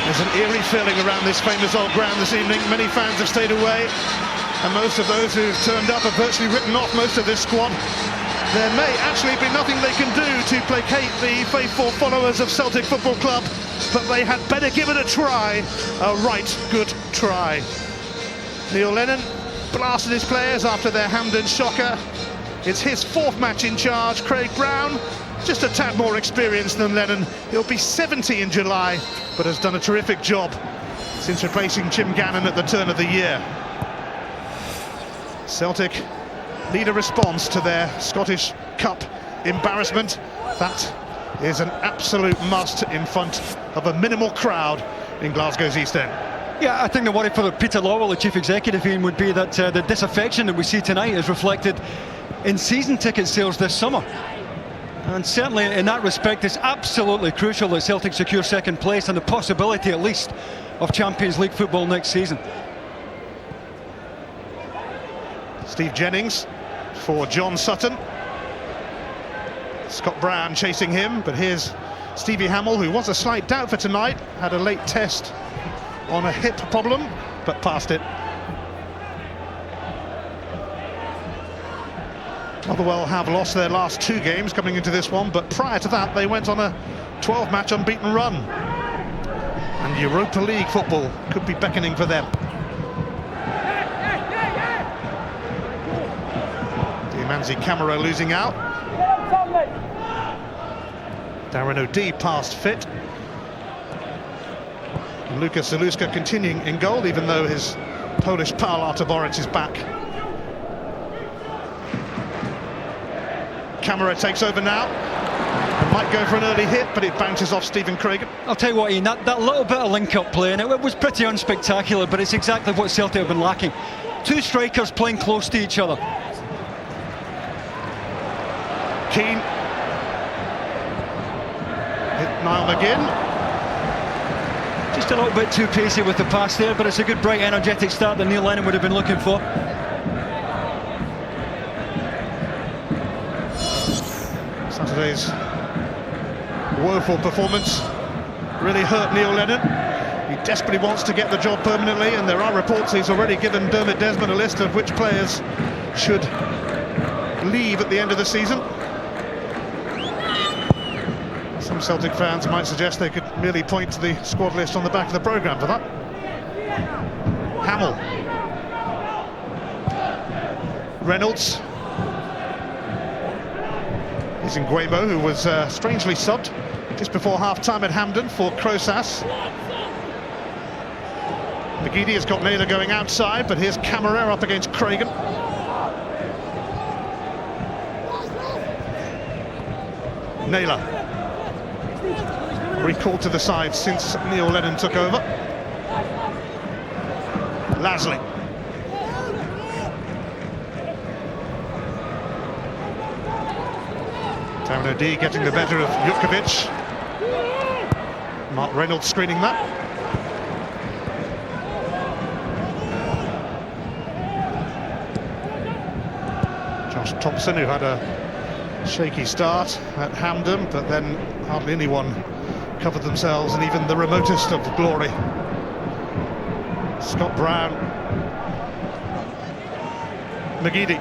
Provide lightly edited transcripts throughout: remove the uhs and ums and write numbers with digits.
There's an eerie feeling around this famous old ground this evening. Many fans have stayed away, and most of those who've turned up have virtually written off most of this squad. There may actually be nothing they can do to placate the faithful followers of Celtic Football Club, but they had better give it a try, a right good try. Neil Lennon blasted his players after their Hampden shocker. It's his fourth match in charge. Craig Brown, just a tad more experienced than Lennon. He'll be 70 in July, but has done a terrific job since replacing Jim Gannon at the turn of the year. Celtic lead a response to their Scottish Cup embarrassment. That is an absolute must in front of a minimal crowd in Glasgow's East End. Yeah, I think the worry for Peter Lawwell, the chief executive, Ian, would be that the disaffection that we see tonight is reflected in season ticket sales this summer. And certainly in that respect, it's absolutely crucial that Celtic secure second place and the possibility at least of Champions League football next season. Steve Jennings for John Sutton. Scott Brown chasing him, but here's Stevie Hamill, who was a slight doubt for tonight, had a late test on a hip problem, but passed it. Motherwell have lost their last two games coming into this one, but prior to that they went on a 12-match unbeaten run. And Europa League football could be beckoning for them. Manzi Camara losing out. Darren O'Dea past fit. And Lucas Zaluska continuing in goal, even though his Polish pal Artaborec is back. Camara takes over now. Might go for an early hit, but it bounces off Stephen Craigan. I'll tell you what, Ian, that little bit of link-up play, and it was pretty unspectacular, but it's exactly what Celtic have been lacking. Two strikers playing close to each other. Keane. Hit Niall McGinn. Just a little bit too pacey with the pass there, but it's a good, bright, energetic start that Neil Lennon would have been looking for. Saturday's woeful performance really hurt Neil Lennon. He desperately wants to get the job permanently, and there are reports he's already given Dermot Desmond a list of which players should leave at the end of the season. Some Celtic fans might suggest they could merely point to the squad list on the back of the programme for that. Hamill. Reynolds. Here's Nguemo, who was strangely subbed just before half-time at Hampden for Crosas. McGeady has got Naylor going outside, but here's Camara up against Craigan. Naylor. Recalled to the side since Neil Lennon took over. Lasley. Darren O'Dea getting the better of Jukovic. Mark Reynolds screening that. Josh Thompson, who had a shaky start at Hampden, but then hardly anyone covered themselves in even the remotest of glory. Scott Brown. McGeady.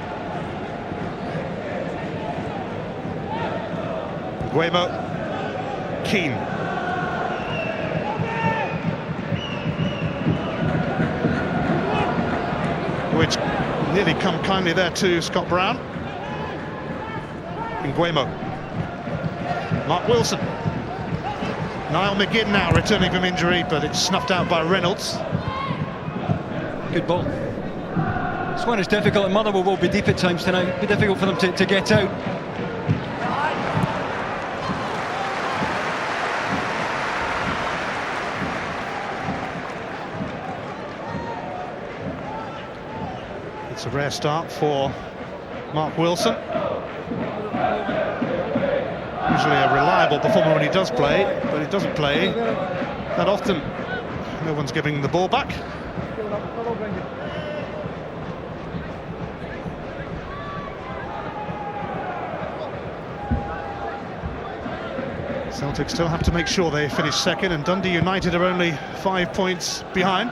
Nguemo. Keane. Which nearly come kindly there to Scott Brown. Nguemo. Mark Wilson. Niall McGinn now returning from injury, but it's snuffed out by Reynolds. Good ball. This one is difficult, and Motherwell will be deep at times tonight. It'll be difficult for them to get out. It's a rare start for Mark Wilson. Usually a reliable performer when he does play, but he doesn't play that often. No one's giving the ball back. Celtic still have to make sure they finish second, and Dundee United are only 5 points behind.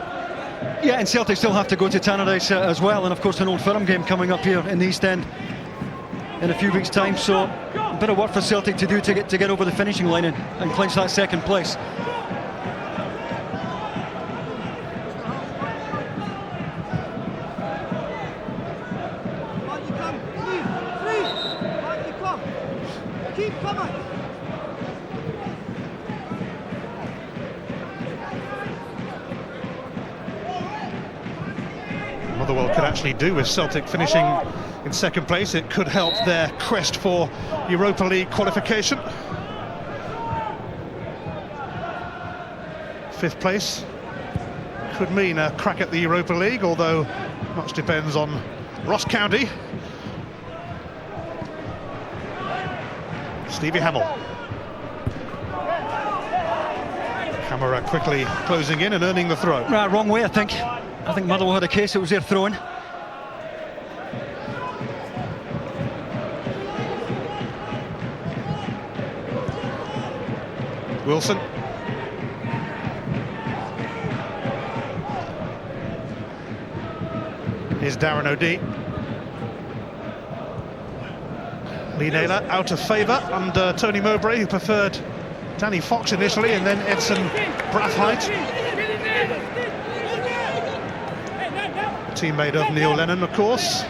Yeah, and Celtic still have to go to Tannadice as well, and of course an Old Firm game coming up here in the East End in a few weeks' time. So a bit of work for Celtic to do to get over the finishing line and clinch that second place. Motherwell could actually do with Celtic finishing in second place. It could help their quest for Europa League qualification. Fifth place could mean a crack at the Europa League, although much depends on Ross County. Stevie Hamill. Camera quickly closing in and earning the throw. Right, wrong way, I think. I think Motherwell had a case. It was their throwing. Wilson. Here's Darren O'Dea. Lee Naylor out of favour under Tony Mowbray, who preferred Danny Fox initially, and then Edson Brathwaite. Teammate of Neil Lennon, of course.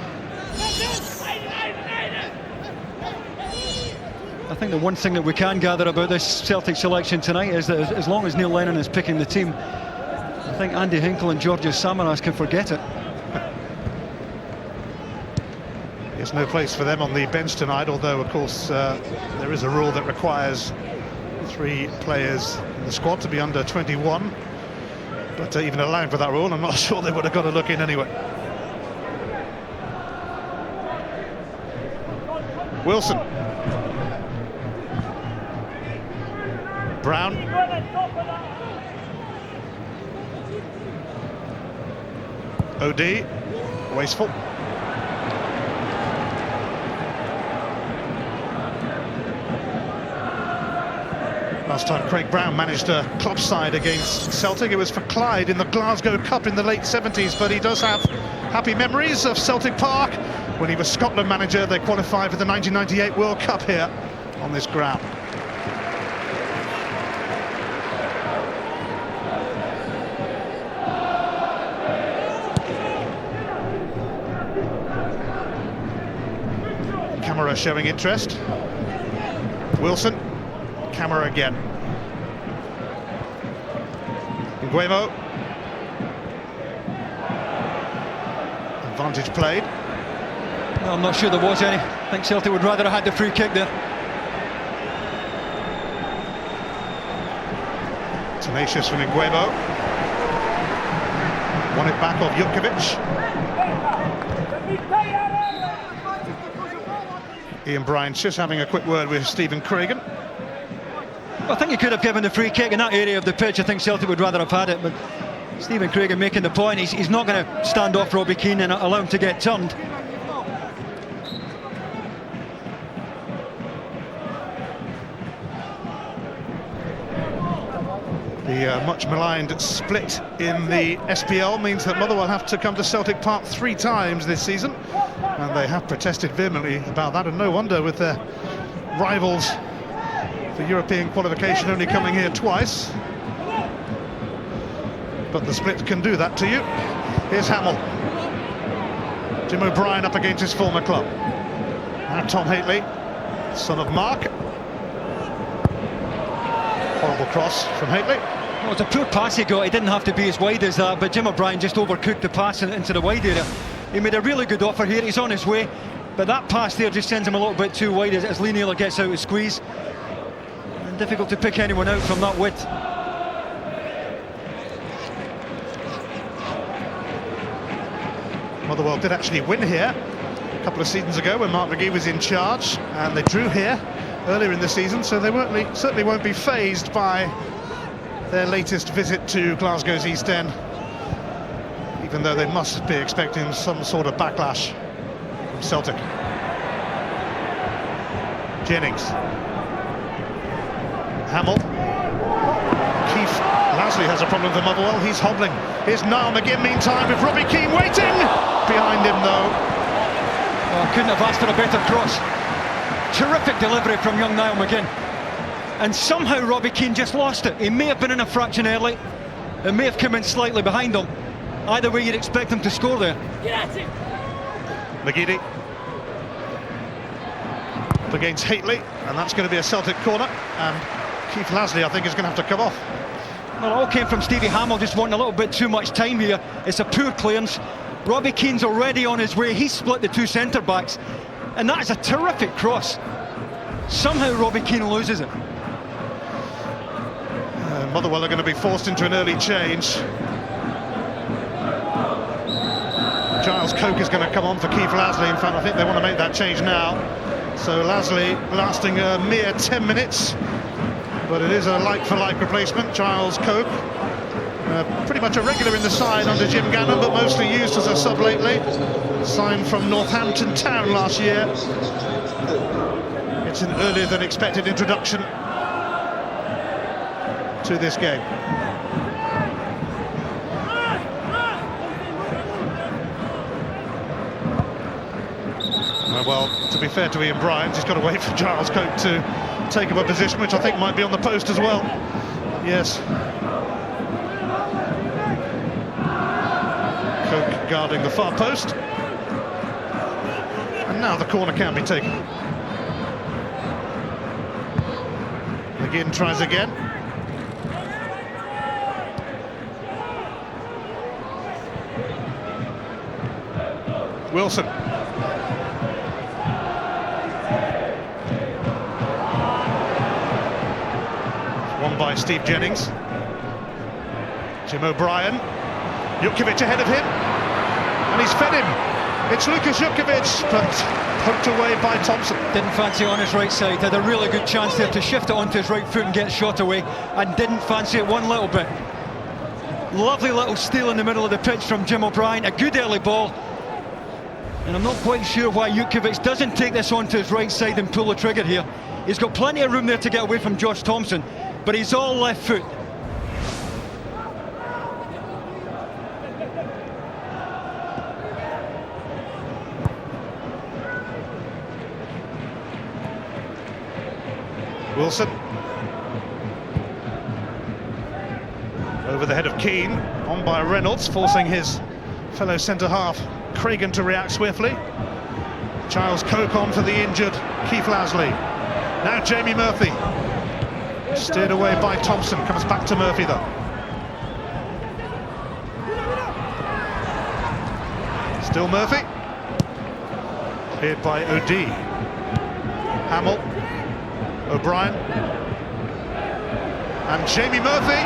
I think the one thing that we can gather about this Celtic selection tonight is that as long as Neil Lennon is picking the team, I think Andy Hinkle and Georgios Samaras can forget it. There's no place for them on the bench tonight, although of course there is a rule that requires 3 players in the squad to be under 21. But even allowing for that rule, I'm not sure they would have got a look in anyway. Wilson. Brown. O'Dea. Wasteful. Last time Craig Brown managed a club side against Celtic, it was for Clyde in the Glasgow Cup in the late 70s, but he does have happy memories of Celtic Park. When he was Scotland manager, they qualified for the 1998 World Cup here on this ground. Camera showing interest. Wilson. Camera again. Nguemo. Advantage played. No, I'm not sure there was any. I think Celtic would rather have had the free kick there. Tenacious from Nguemo. Won it back off Jutkiewicz. Ian Bryan just having a quick word with Stephen Craigan. I think he could have given the free kick in that area of the pitch. I think Celtic would rather have had it, but Stephen Craigan making the point. He's not going to stand off Robbie Keane and allow him to get turned. The much maligned split in the SPL means that Motherwell have to come to Celtic Park 3 times this season, and they have protested vehemently about that, and no wonder with their rivals for European qualification only coming here twice. But the split can do that to you. Here's Hamill. Jim O'Brien up against his former club. Now Tom Haitley, son of Mark. Horrible cross from Haitley. Well, it's a poor pass he got. He didn't have to be as wide as that, but Jim O'Brien just overcooked the pass into the wide area. He made a really good offer here. He's on his way, but that pass there just sends him a little bit too wide as Lee Naylor gets out of squeeze. And difficult to pick anyone out from that width. Motherwell did actually win here a couple of seasons ago when Mark McGee was in charge, and they drew here earlier in the season, so they certainly won't be fazed by their latest visit to Glasgow's East End, even though they must be expecting some sort of backlash from Celtic. Jennings. Hamill. Keith Lasley has a problem for Motherwell. He's hobbling. Here's Niall McGinn meantime with Robbie Keane waiting. Behind him though. Oh, couldn't have asked for a better cross. Terrific delivery from young Niall McGinn. And somehow Robbie Keane just lost it. He may have been in a fraction early. It may have come in slightly behind him. Either way, you'd expect him to score there. McGeady up against Haitley, and that's going to be a Celtic corner. And Keith Lasley, I think, is going to have to come off. Well, it all came from Stevie Hamill just wanting a little bit too much time here. It's a poor clearance. Robbie Keane's already on his way. He's split the two centre-backs, and that is a terrific cross. Somehow Robbie Keane loses it. Motherwell are going to be forced into an early change. Giles Coke is going to come on for Keith Lasley. In fact, I think they want to make that change now. So Lasley lasting a mere 10 minutes, but it is a like-for-like replacement. Giles Coke, pretty much a regular in the side under Jim Gannon, but mostly used as a sub lately. Signed from Northampton Town last year. It's an earlier than expected introduction to this game. Well, to be fair to Ian Bryant, he's got to wait for Giles Coke to take up a position, which I think might be on the post as well. Yes. Coke guarding the far post. And now the corner can be taken. McGinn tries again. Wilson. Won by Steve Jennings. Jim O'Brien. Jukovic ahead of him. And he's fed him. It's Lukas Jukovic, but poked away by Thompson. Didn't fancy it on his right side. Had a really good chance there to shift it onto his right foot and get shot away, and didn't fancy it one little bit. Lovely little steal in the middle of the pitch from Jim O'Brien. A good early ball. And I'm not quite sure why Jukovic doesn't take this onto his right side and pull the trigger here. He's got plenty of room there to get away from Josh Thompson, but he's all left foot. Wilson. Over the head of Keane, on by Reynolds, forcing his fellow centre-half Cragen to react swiftly. Giles Coke on for the injured Keith Lasley. Now Jamie Murphy. Steered away by Thompson, comes back to Murphy though. Still Murphy. Cleared by O'D. Hamill. O'Brien. And Jamie Murphy.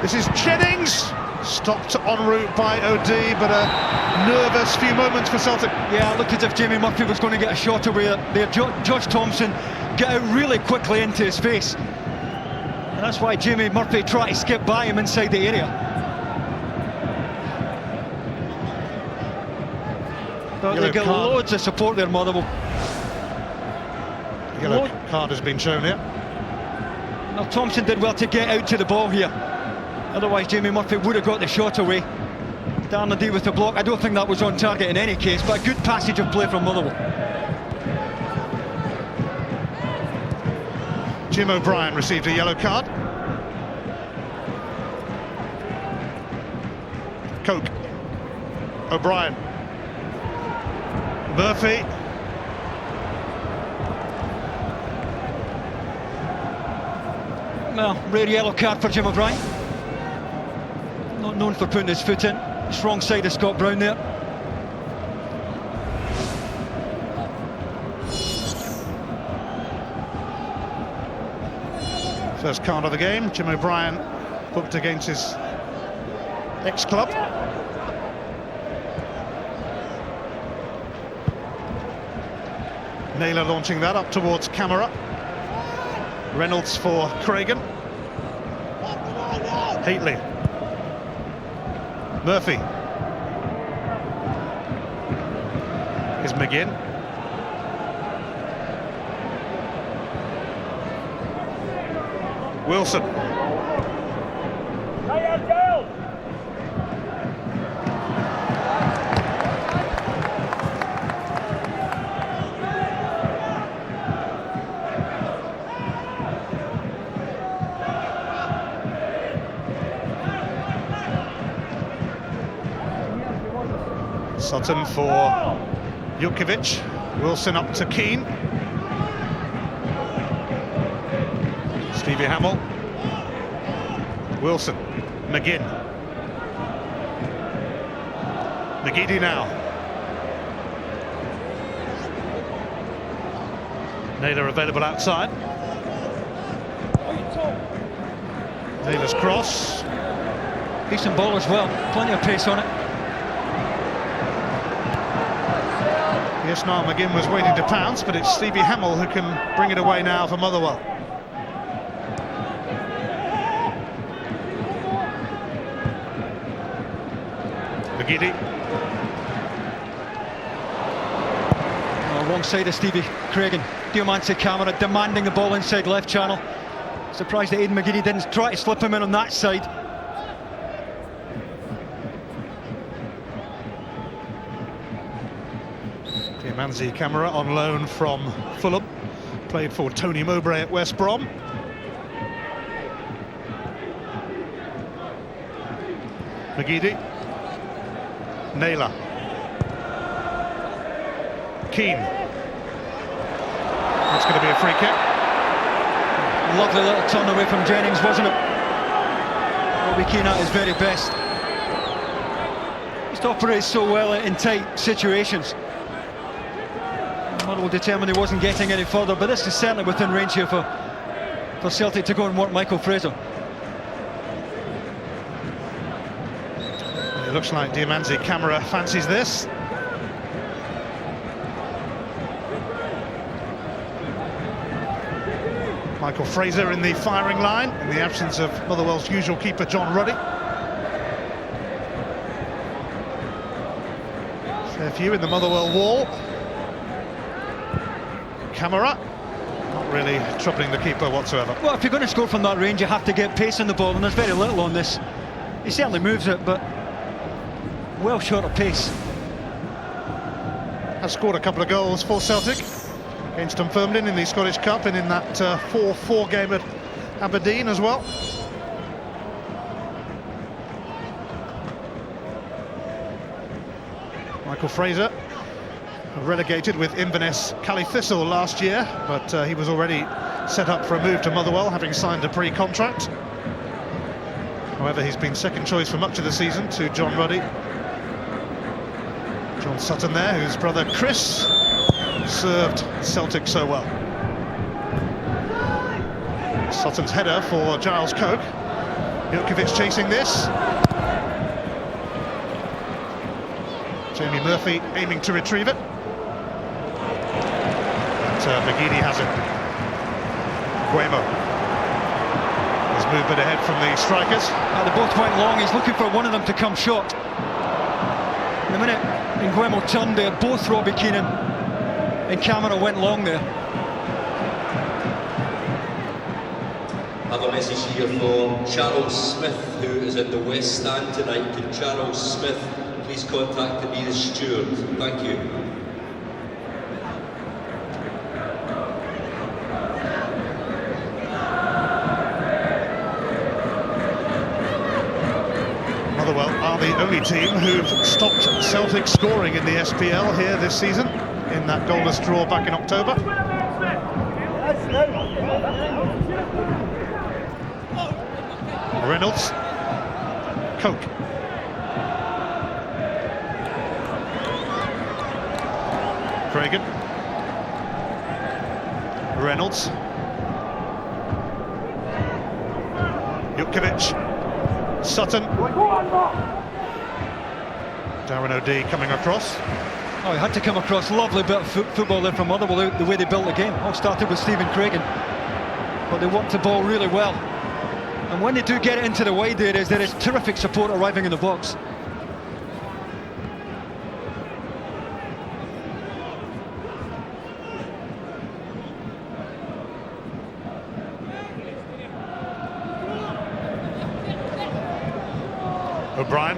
This is Jennings. Stopped en route by O'D, but a nervous few moments for Celtic. Yeah, it looked as if Jamie Murphy was going to get a shot away there. Josh Thompson got out really quickly into his face. And that's why Jamie Murphy tried to skip by him inside the area. But they get loads of support there, Motherwell. Yellow card has been shown here. Now Thompson did well to get out to the ball here. Otherwise Jamie Murphy would have got the shot away. Darnley with the block. I don't think that was on target in any case, but a good passage of play from Motherwell. Jim O'Brien received a yellow card. Coke. O'Brien. Murphy. Well, rare yellow card for Jim O'Brien. Not known for putting his foot in. It's wrong side of Scott Brown there. First card of the game. Jim O'Brien booked against his ex-club. Naylor launching that up towards camera. Reynolds for Cragen. Haitley. Murphy. Here's McGinn. Wilson. Sutton for Jukovic. Wilson up to Keane. Stevie Hamill. Wilson. McGinn. McGeady now. Naylor available outside. Naylor's cross. Decent ball as well, plenty of pace on it. Yes, Niall McGinn was waiting to pounce, but it's Stevie Hamill who can bring it away now for Motherwell. McGeady. Wrong side of Stevie Craigan. Diamante Camara demanding the ball inside left channel. Surprised that Aidan McGeady didn't try to slip him in on that side. Diamante Camara on loan from Fulham. Played for Tony Mowbray at West Brom. McGeady. Naylor. Keane. That's going to be a free kick. Lovely little turn away from Jennings, wasn't it? Robbie Keane at his very best. Just operates so well in tight situations. Motherwell determined he wasn't getting any further, but this is certainly within range here for Celtic to go and work Michael Fraser. It looks like Diamante Camara fancies this. Michael Fraser in the firing line, in the absence of Motherwell's usual keeper, John Ruddy. Fair few in the Motherwell wall. Camara, not really troubling the keeper whatsoever. Well, if you're going to score from that range, you have to get pace on the ball, and there's very little on this. He certainly moves it, but well short of pace. Has scored a couple of goals for Celtic against Dunfermline in the Scottish Cup and in that 4-4 game at Aberdeen as well. Michael Fraser, relegated with Inverness Caley-Thistle last year, but he was already set up for a move to Motherwell, having signed a pre-contract. However, he's been second choice for much of the season to John Ruddy. John Sutton there, whose brother Chris served Celtic so well. Sutton's header for Giles Coke. Jukovic chasing this. Jamie Murphy aiming to retrieve it. But McGeady has it. Guemo. His movement ahead from the strikers. They both went long. He's looking for one of them to come short. The minute Guemo turned there, both Robbie Keane and Camara went long there. Another message here from Charles Smith, who is in the West Stand tonight. Can Charles Smith please contact the nearest steward? Thank you. Motherwell are the only team who've stopped Celtic scoring in the SPL here this season, in that goalless draw back in October. Reynolds. Coke. Craigan. Reynolds. Jukovic. Sutton. Darren O'Dea coming across. Oh, he had to come across. Lovely bit of football there from Motherwell, the way they built the game. All started with Stephen Craigan, but they worked the ball really well. And when they do get it into the wide areas, there is terrific support arriving in the box. O'Brien.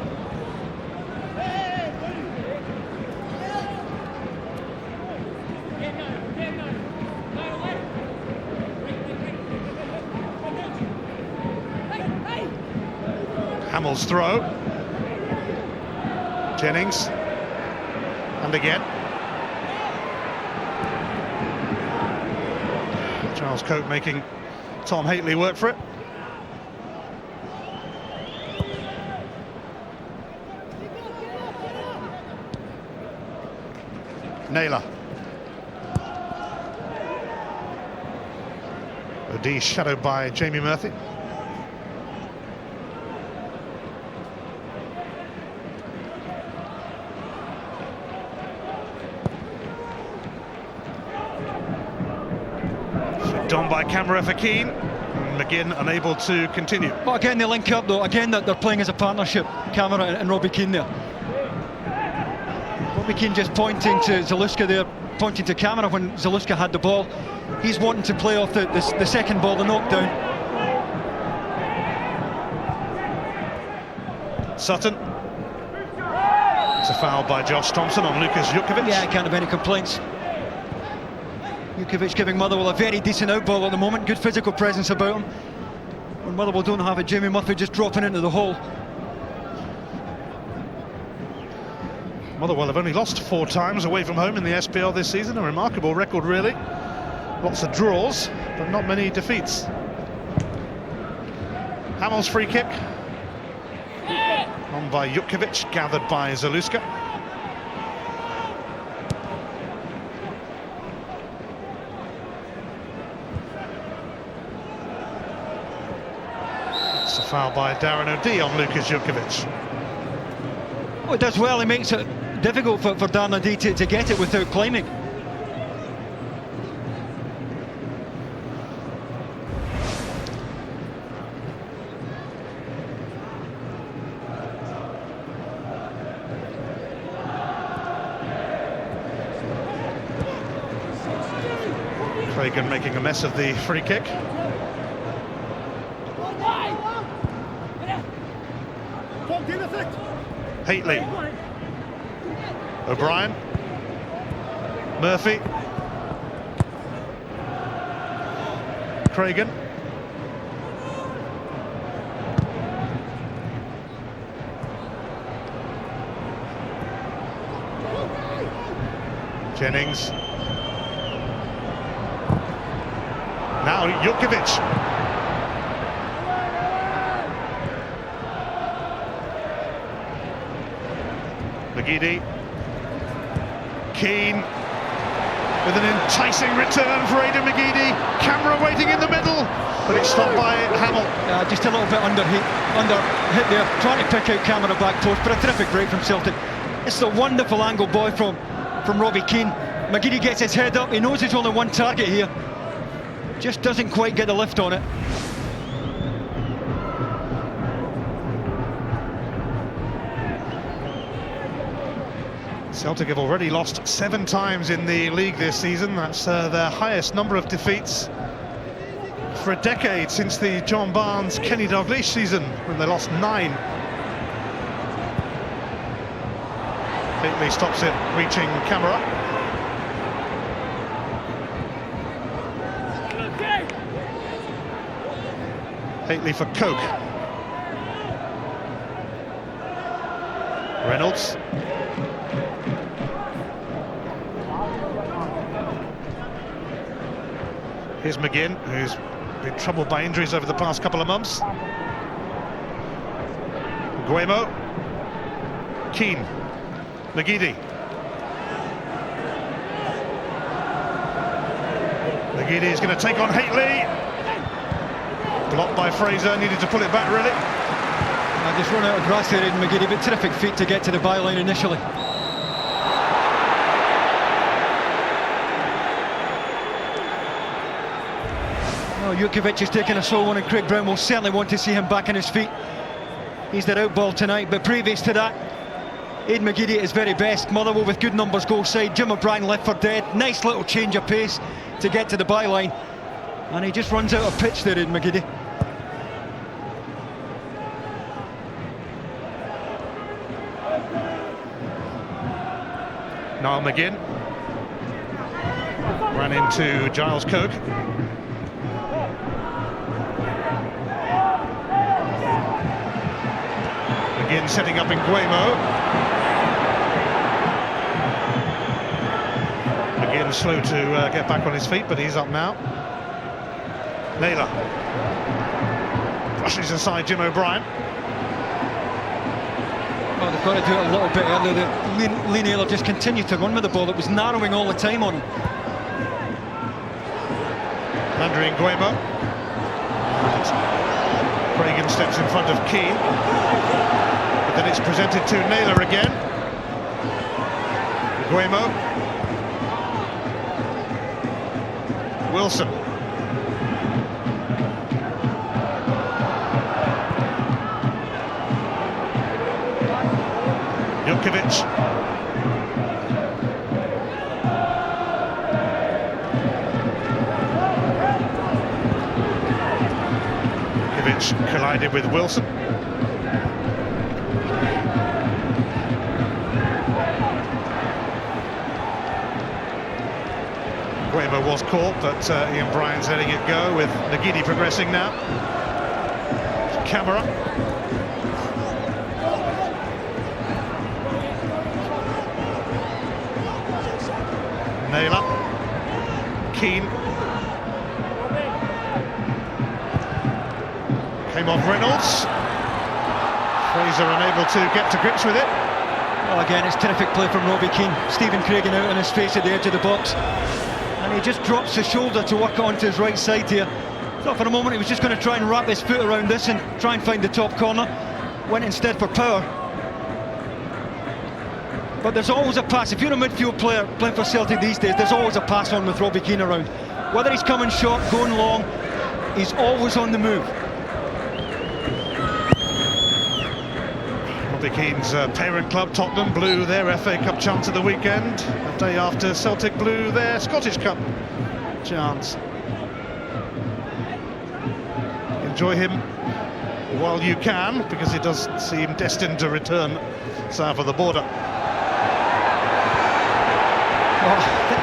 Hamill's throw. Jennings. And again. Charles Cope making Tom Haitley work for it. Naylor. O'Dea shadowed by Jamie Murphy. Done by camera for Keane. McGinn unable to continue. But again, they link up though. Again, that they're playing as a partnership. Camera and Robbie Keane there. Robbie Keane just pointing to Zaluska there, pointing to camera when Zaluska had the ball. He's wanting to play off the second ball, the knockdown. Sutton. It's a foul by Josh Thompson on Lukas Jukovic. Yeah, can't have any complaints. Jukovic giving Motherwell a very decent outball at the moment. Good physical presence about him. When Motherwell don't have it, Jamie Murphy just dropping into the hole. Motherwell have only lost 4 times away from home in the SPL this season. A remarkable record, really. Lots of draws, but not many defeats. Hamill's free kick. On by Jukovic, gathered by Zaluska. It's a foul by Darren O'Dea on Lukas Jukovic. Oh, it does well. He makes it difficult for Darren O'Dea to get it without climbing. Cragen making a mess of the free kick. Haitley. O'Brien. Murphy. Cragen. Jennings. Now Jukovic. McGeady. Keane with an enticing return for Aidan McGeady. Camera waiting in the middle, but it's stopped by Hamill. Just a little bit under hit there, trying to pick out camera back post, but a terrific break from Celtic. It's a wonderful angle boy from Robbie Keane. McGeady gets his head up, he knows there's only one target here. Just doesn't quite get the lift on it. Celtic have already lost 7 times in the league this season. That's their highest number of defeats for a decade, since the John Barnes, Kenny Dalglish season, when they lost 9. Haitley stops it, reaching camera. Haitley for Coke. Reynolds. Here's McGinn, who's been troubled by injuries over the past couple of months. Guemo. Keane. McGeady. McGeady is going to take on Haitley. Blocked by Fraser, needed to pull it back, really. I just run out of grass there, Aidan McGeady, but terrific feet to get to the byline initially. Oh, Jukovic is taking a sole one, and Craig Brown will certainly want to see him back on his feet. He's their outball tonight, but previous to that, Aidan McGeady at his very best. Motherwell with good numbers goal side. Jim O'Brien left for dead. Nice little change of pace to get to the byline, and he just runs out of pitch there, Aidan McGeady. Niall McGinn ran into Giles Coke. McGinn setting up in Nguemo. McGinn slow to get back on his feet, but he's up now. Naylor brushes aside Jim O'Brien. Well, they've got to do it a little bit earlier. Lee Naylor just continued to run with the ball. It was narrowing all the time on him. Landry Nguemo. Cragen steps in front of Keane. But then it's presented to Naylor again. Nguemo. Wilson. Jukovic. Jukovic collided with Wilson. Nguemo was caught, but Ian Bryan's letting it go with Nagidi progressing now. Camera. Naylor. Keane. Came off Reynolds. Fraser unable to get to grips with it. Well, again, it's terrific play from Robbie Keane. Stephen Cragen out on his face at the edge of the box. And he just drops his shoulder to work onto his right side here. Thought for a moment he was just going to try and wrap his foot around this and try and find the top corner. Went instead for power. But there's always a pass. If you're a midfield player playing for Celtic these days, there's always a pass on with Robbie Keane around. Whether he's coming short, going long, he's always on the move. Robbie Keane's parent club, Tottenham, blew their FA Cup chance of the weekend. A day after Celtic blew their Scottish Cup chance. Enjoy him while you can, because it does seem destined to return south of the border. Oh,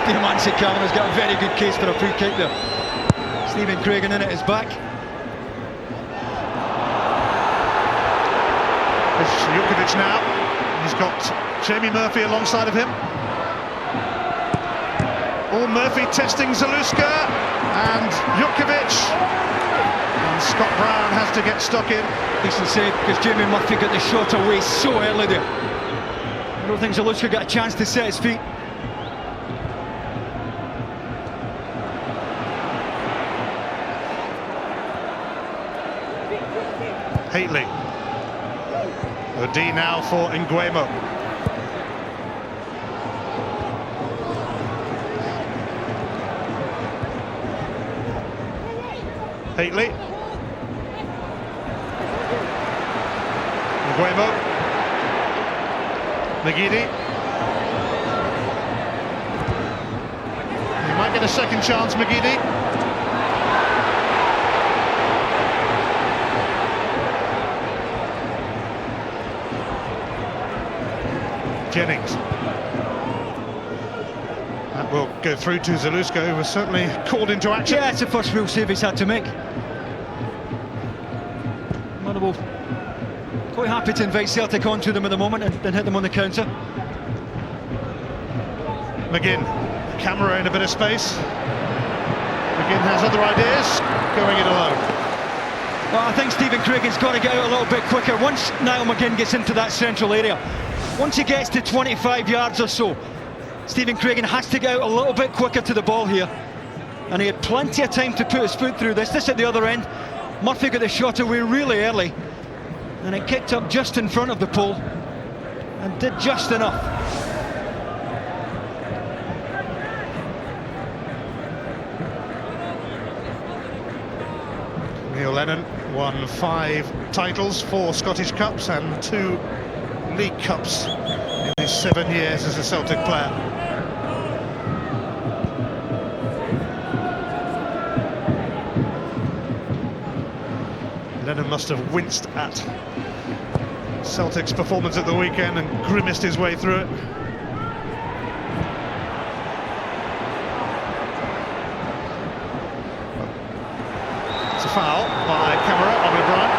the Mansi Cameron's got a very good case for a free kick there. Stephen Cragen in at his back. It's Jukovic now. He's got Jamie Murphy alongside of him. All Murphy testing Zaluska and Jukovic. And Scott Brown has to get stuck in. Decent save, because Jamie Murphy got the shot away so early there. I don't think Zaluska got a chance to set his feet. Haitley. O'D now for Nguemo. Haitley. Nguemo. Nagidi. He might get a second chance, Nagidi. Jennings. That will go through to Zaluska, who was certainly called into action. Yeah, it's the first real save he's had to make. Motherwell quite happy to invite Celtic onto them at the moment and then hit them on the counter. McGinn, camera in a bit of space. McGinn has other ideas, going it alone. Well, I think Stephen Cragen's got to get out a little bit quicker. Once Niall McGinn gets into that central area, once he gets to 25 yards or so, Stephen Cragen has to get out a little bit quicker to the ball here. And he had plenty of time to put his foot through this. This at the other end, Murphy got the shot away really early. And it kicked up just in front of the pole and did just enough. Neil Lennon won 5 titles, 4 Scottish Cups and 2 League Cups in his 7 years as a Celtic player. Lennon must have winced at Celtic's performance at the weekend and grimaced his way through it. foul by camera on O'Brien.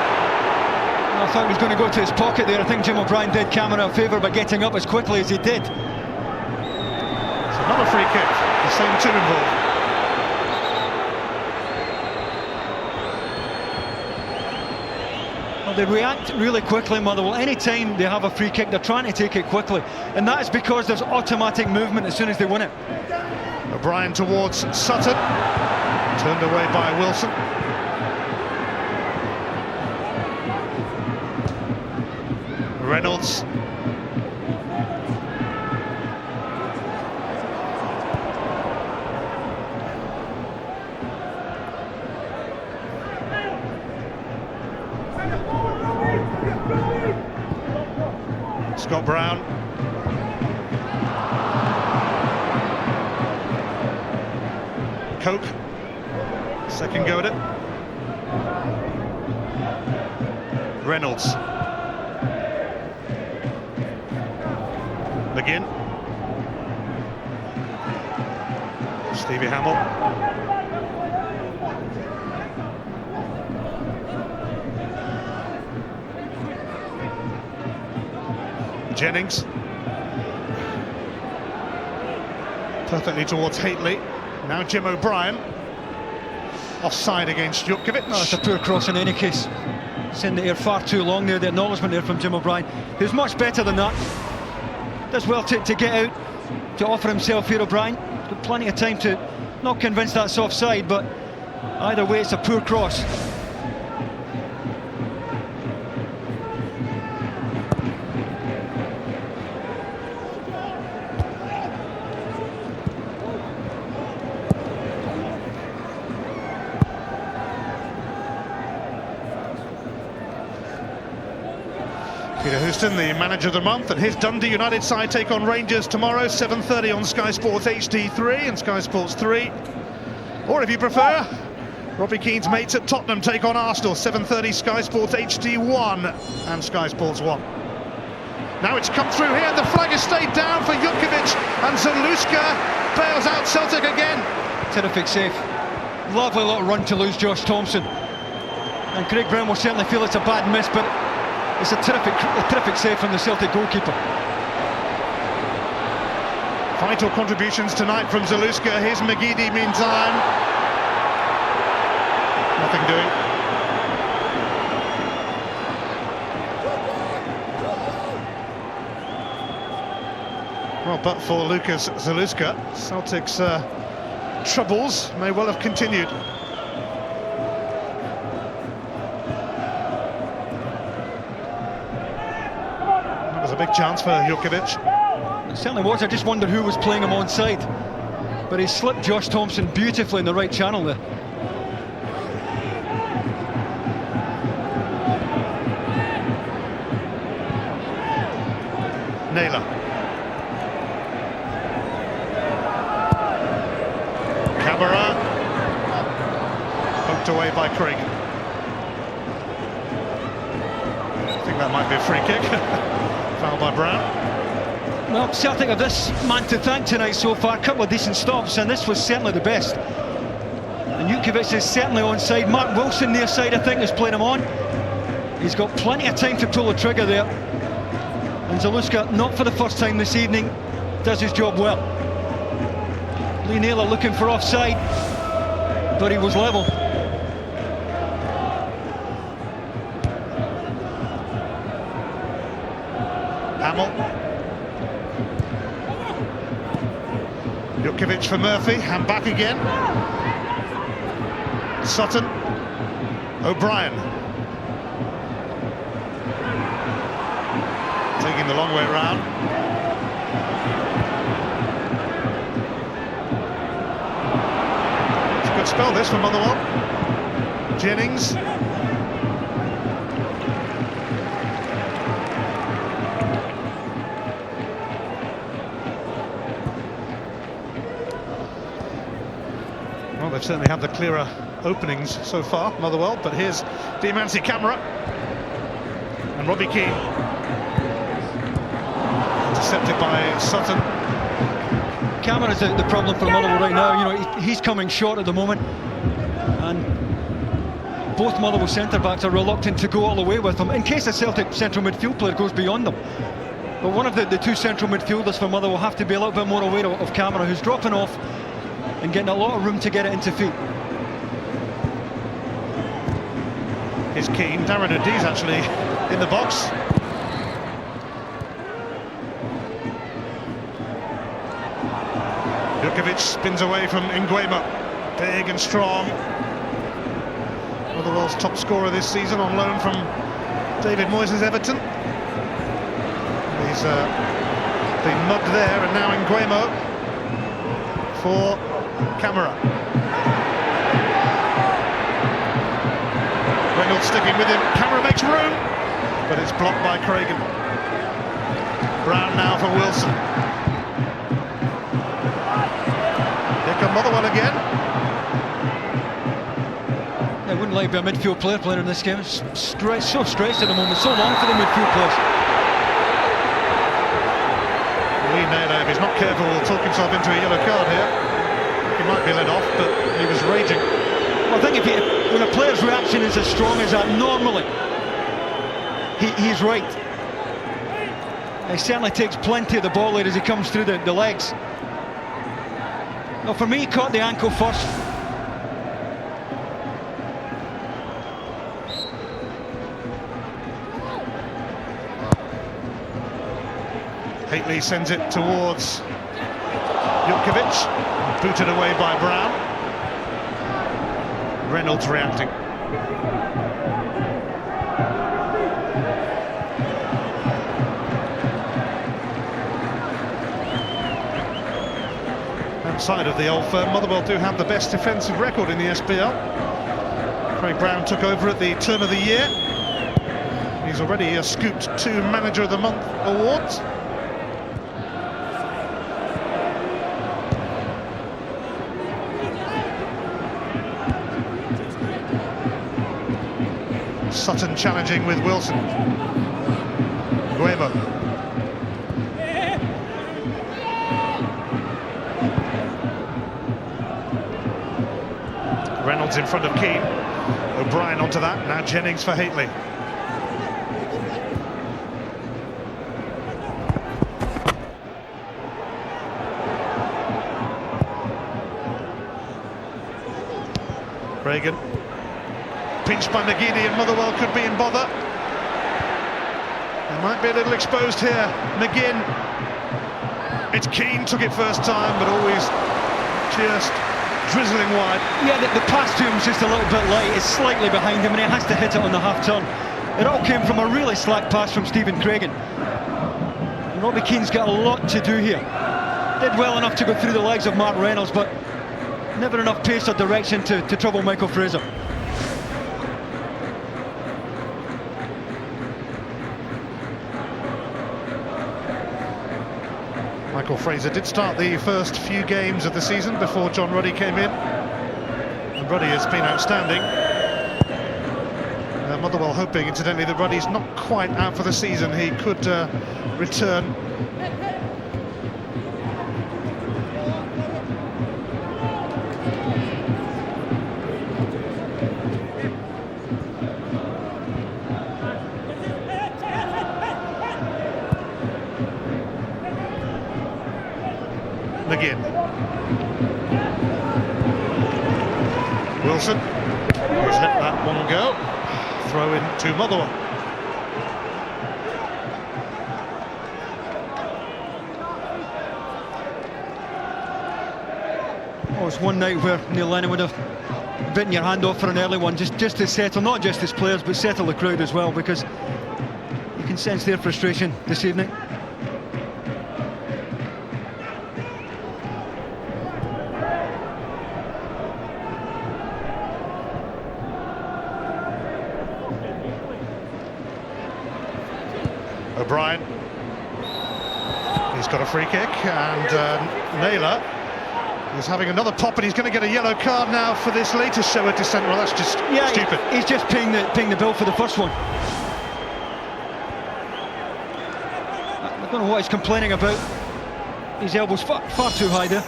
I thought he was going to go to his pocket there. I think Jim O'Brien did Cameron a favour by getting up as quickly as he did. It's another free kick, the same two involved. Well, they react really quickly, Motherwell. Any time they have a free kick, they're trying to take it quickly, and that is because there's automatic movement as soon as they win it. O'Brien towards Sutton, turned away by Wilson. Reynolds. Scott Brown. Coke. Second go at it. Reynolds. McGinn. Stevie Hamill. Jennings. Perfectly towards Haitley. Now Jim O'Brien. Offside against Jutkiewicz. Oh, it's a poor cross in any case. It's in the air far too long there. The acknowledgement there from Jim O'Brien, who's much better than that. Does well to get out, to offer himself here, O'Brien. Got plenty of time to not convince that's offside, but either way it's a poor cross. Peter Houston, the manager of the month, and his Dundee United side take on Rangers tomorrow, 7:30 on Sky Sports HD3 and Sky Sports 3. Or if you prefer, Robbie Keane's mates at Tottenham take on Arsenal, 7:30 Sky Sports HD1 and Sky Sports 1. Now it's come through here, the flag has stayed down for Jutkiewicz, and Zaluska bails out Celtic again. Terrific save. Lovely little run to lose Josh Thompson. And Craig Brown will certainly feel it's a bad miss, but it's a terrific save from the Celtic goalkeeper. Vital contributions tonight from Zaluska. Here's McGeady meantime. Nothing doing. Well, but for Lucas Zaluska, Celtic's troubles may well have continued. That was a big chance for Jutkiewicz. It certainly was. I just wondered who was playing him onside. But he slipped Josh Thompson beautifully in the right channel there. Naylor. Camera. Poked away by Craig. I think that might be a free kick. Foul by Brown. Well, Celtic have this man to thank tonight so far. A couple of decent stops, and this was certainly the best. And Jutkiewicz is certainly onside. Mark Wilson near side, I think, is playing him on. He's got plenty of time to pull the trigger there. And Zaluska, not for the first time this evening, does his job well. Lee Naylor looking for offside, but he was level. Hamill. Jutkiewicz for Murphy, and back again. Sutton. O'Brien. Taking the long way round. It's a good spell this for Motherwell. Jennings. Well, they've certainly had the clearer openings so far, Motherwell, but here's Diamanti Camera and Robbie Keane. Intercepted by Sutton. Camera's the problem for Motherwell right now. You know, he's coming short at the moment, and both Motherwell centre-backs are reluctant to go all the way with them, in case a Celtic central midfield player goes beyond them. But one of the two central midfielders for Motherwell will have to be a little bit more aware of camera, who's dropping off and getting a lot of room to get it into feet. Is Keane. Darren O'Dee's actually in the box. Jukovic spins away from Nguema. Big and strong. Motherwell's top scorer this season on loan from David Moyes' Everton. He's been mugged there, and now Nguema for Camara. Reynolds sticking with him. Camara makes room, but it's blocked by Craigan. Brown now for Wilson. Here come Motherwell again. I wouldn't like to be a midfield player playing in this game. It's so stressed at the moment, so long for the midfield players. Lee Naylor, if he's not careful, will talk himself into a yellow card here. He might be let off, but he was raging. Well, I think when a player's reaction is as strong as that, normally he's right. He certainly takes plenty of the ball there as he comes through the legs. Well, for me, he caught the ankle first. Haitley sends it towards Jukovic, booted away by Brown. Reynolds reacting. Outside of the old firm, Motherwell do have the best defensive record in the SPL. Craig Brown took over at the turn of the year. He's already scooped 2 Manager of the Month awards. Sutton challenging with Wilson. Nguema. Reynolds in front of Keane. O'Brien onto that. Now Jennings for Haitley. Reagan. Pinched by McGeady, and Motherwell could be in bother. They might be a little exposed here. McGinn. It's Keane, took it first time, but always just drizzling wide. Yeah, the pass to him was just a little bit light. It's slightly behind him, and he has to hit it on the half turn. It all came from a really slack pass from Stephen Craigan. And Robbie Keane's got a lot to do here. Did well enough to go through the legs of Mark Reynolds, but never enough pace or direction to trouble Michael Fraser. Michael Fraser did start the first few games of the season before John Ruddy came in, and Ruddy has been outstanding. Motherwell hoping, incidentally, that Ruddy's not quite out for the season. He could return. McGinn. Wilson has let that one go. Throw in to Motherwell. Oh, it's one night where Neil Lennon would have bitten your hand off for an early one, just to settle, not just his players, but settle the crowd as well, because you can sense their frustration this evening. O'Brien, he's got a free kick, and Naylor is having another pop, and he's going to get a yellow card now for this latest show of dissent. Well, that's just stupid. He's just paying the bill for the first one. I don't know what he's complaining about. His elbow's far too high there.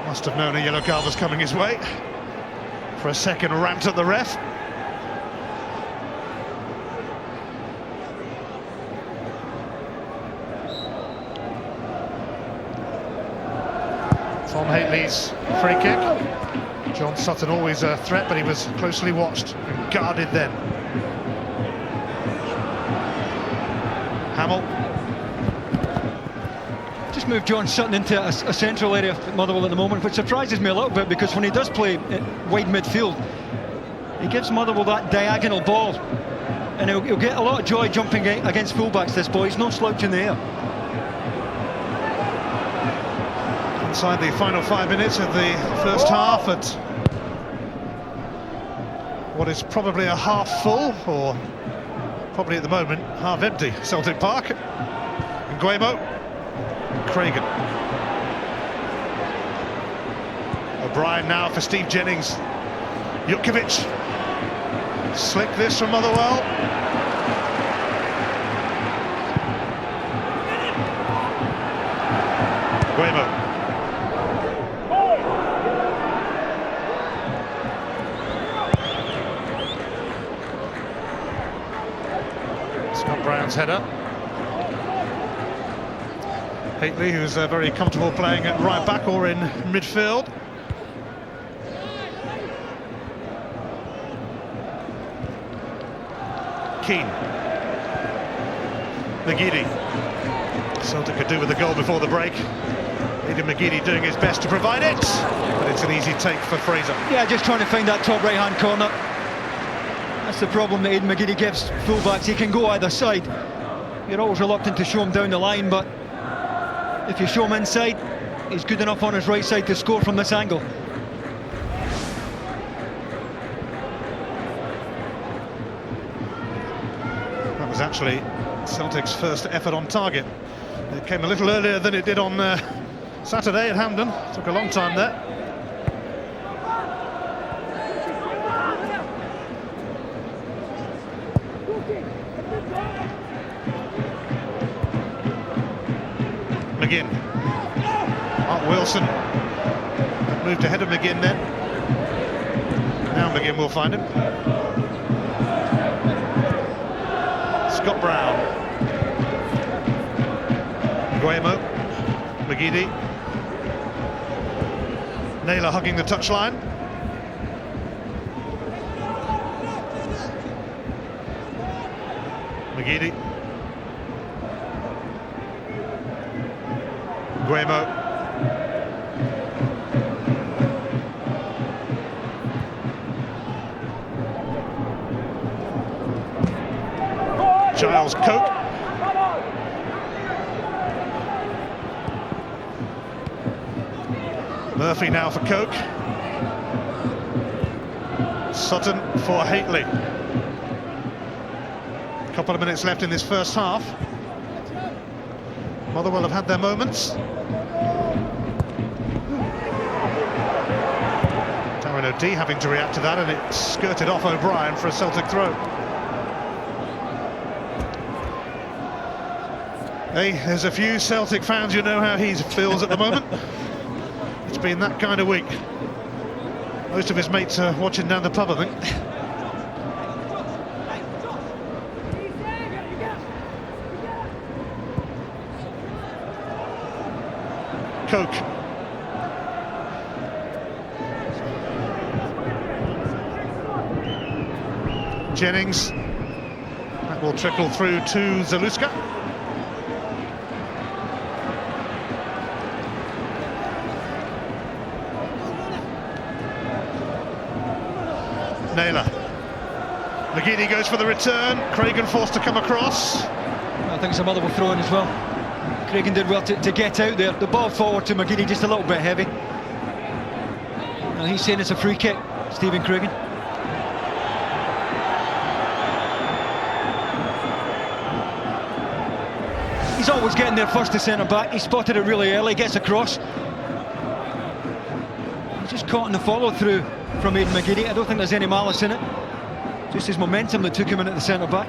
Must have known a yellow card was coming his way. for a second rant at the ref. Tom Hateley's free kick. John Sutton always a threat, but he was closely watched and guarded then. Hamill. Just moved John Sutton into a central area of Motherwell at the moment, which surprises me a little bit, because when he does play wide midfield, he gives Motherwell that diagonal ball, and he'll get a lot of joy jumping against fullbacks, this boy. He's no slouch in the air. Inside the final 5 minutes of the first half at what is probably a half full, or probably at the moment half empty, Celtic Park. Nguemo, Cragen. O'Brien now for Steve Jennings. Jutkiewicz. Slick this from Motherwell. Nguemo. Scott Brown's header. Hateley, who's very comfortable playing at right back or in midfield. Keane. McGeady. Celtic could do with the goal before the break. Aidan McGeady doing his best to provide it, but it's an easy take for Fraser. Yeah, just trying to find that top right-hand corner. That's the problem that Aidan McGeady gives fullbacks. He can go either side. You're always reluctant to show him down the line, but if you show him inside, he's good enough on his right side to score from this angle. That was actually Celtic's first effort on target. It came a little earlier than it did on Saturday at Hampden. Took a long time there. McGinn. Mark Wilson moved ahead of McGinn then. Now McGinn will find him. Scott Brown. Nguemo. McGeady. Naylor hugging the touchline. McGeady. Nguemo. Giles Coke. Murphy now for Coke. Sutton for Hateley. A couple of minutes left in this first half. Motherwell have had their moments. Darren O'Dea having to react to that, and it skirted off O'Brien for a Celtic throw. Hey, there's a few Celtic fans who know how he feels at the moment. It's been that kind of week. Most of his mates are watching down the pub, I think. Coke. Jennings. That will trickle through to Zaluska. Naylor. McGeady goes for the return. Cragen forced to come across. I think it's a Motherwell throw in as well. Cragen did well to get out there. The ball forward to McGeady just a little bit heavy. And he's saying it's a free kick, Stephen Cragen. He's always getting there first to centre-back. He spotted it really early, gets across. He's just caught in the follow-through from Aidan McGeady. I don't think there's any malice in it. Just his momentum that took him in at the centre-back.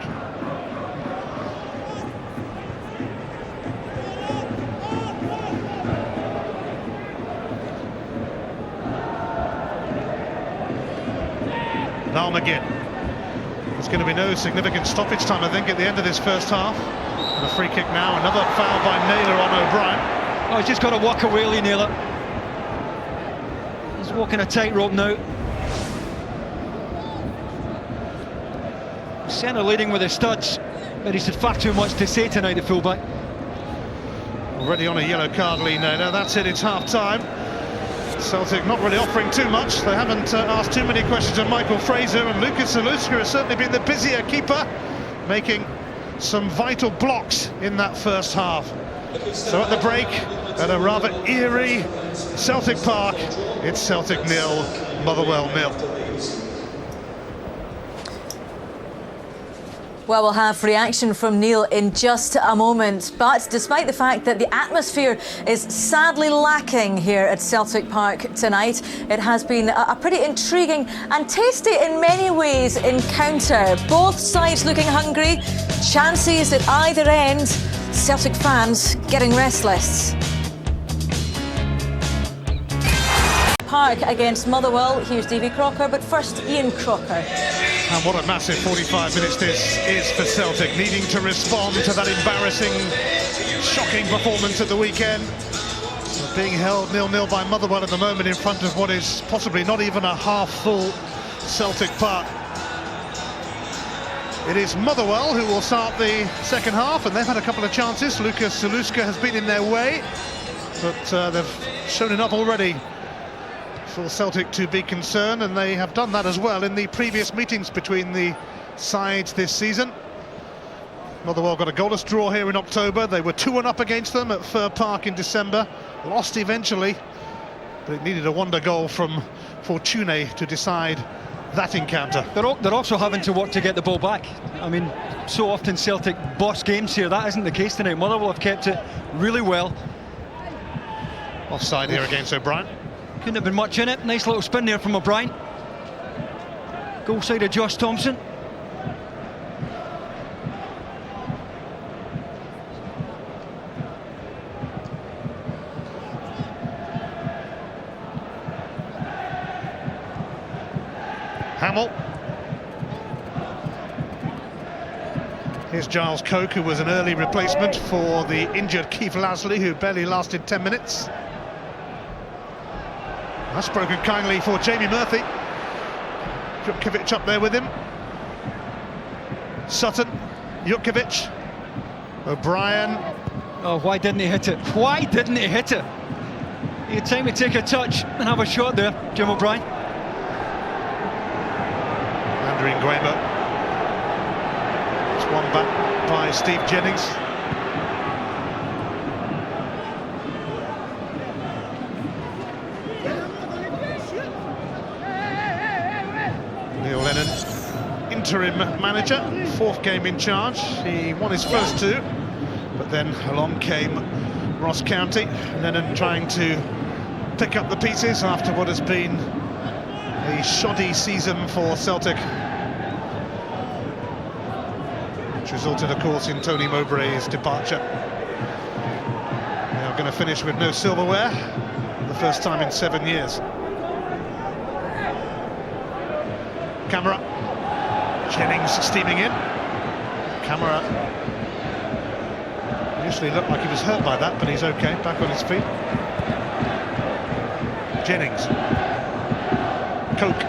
Now McGinn. There's going to be no significant stoppage time, I think, at the end of this first half. And a free kick now, another foul by Naylor on O'Brien. Oh, he's just got to walk away, Lee Naylor. He's walking a tightrope now. Centre leading with his studs, but he's had far too much to say tonight, the fullback. Already on a yellow card, Lee Naylor. That's it, it's half-time. Celtic not really offering too much. They haven't asked too many questions of Michael Fraser, and Lucas Zaluska has certainly been the busier keeper, making some vital blocks in that first half. So at the break, at a rather eerie Celtic Park, it's Celtic 0, Motherwell 0. Well, we'll have reaction from Neil in just a moment. But despite the fact that the atmosphere is sadly lacking here at Celtic Park tonight, it has been a pretty intriguing and tasty in many ways encounter. Both sides looking hungry, chances at either end, Celtic fans getting restless. Park against Motherwell. Here's Davy Crocker, but first Ian Crocker. And what a massive 45 minutes this is for Celtic, needing to respond to that embarrassing, shocking performance at the weekend. Being held 0-0 by Motherwell at the moment in front of what is possibly not even a half-full Celtic Park. It is Motherwell who will start the second half, and they've had a couple of chances. Lucas Zaluska has been in their way, but they've shown enough already for Celtic to be concerned, and they have done that as well in the previous meetings between the sides this season. Motherwell got a goalless draw here in October. They were 2-1 up against them at Fir Park in December, lost eventually, but it needed a wonder goal from Fortune to decide that encounter. They're also having to work to get the ball back. I mean, so often Celtic boss games here. That isn't the case tonight. Motherwell have kept it really well. Offside here against O'Brien. Couldn't have been much in it. Nice little spin there from O'Brien. Goal side of Josh Thompson. Hamill. Here's Giles Coke, who was an early replacement for the injured Keith Lasley, who barely lasted 10 minutes. That's broken kindly for Jamie Murphy. Jutkiewicz up there with him. Sutton, Jutkiewicz, O'Brien. Oh, why didn't he hit it? Why didn't he hit it? He had time to take a touch and have a shot there, Jim O'Brien. Andrew Nguema. It's one back by Steve Jennings. Neil Lennon, interim manager, fourth game in charge. He won his first two, but then along came Ross County. Lennon trying to pick up the pieces after what has been a shoddy season for Celtic, which resulted, of course, in Tony Mowbray's departure. They are going to finish with no silverware, the first time in 7 years. Camera. Jennings steaming in. Camera initially looked like he was hurt by that, but he's okay, back on his feet. Jennings. Coke.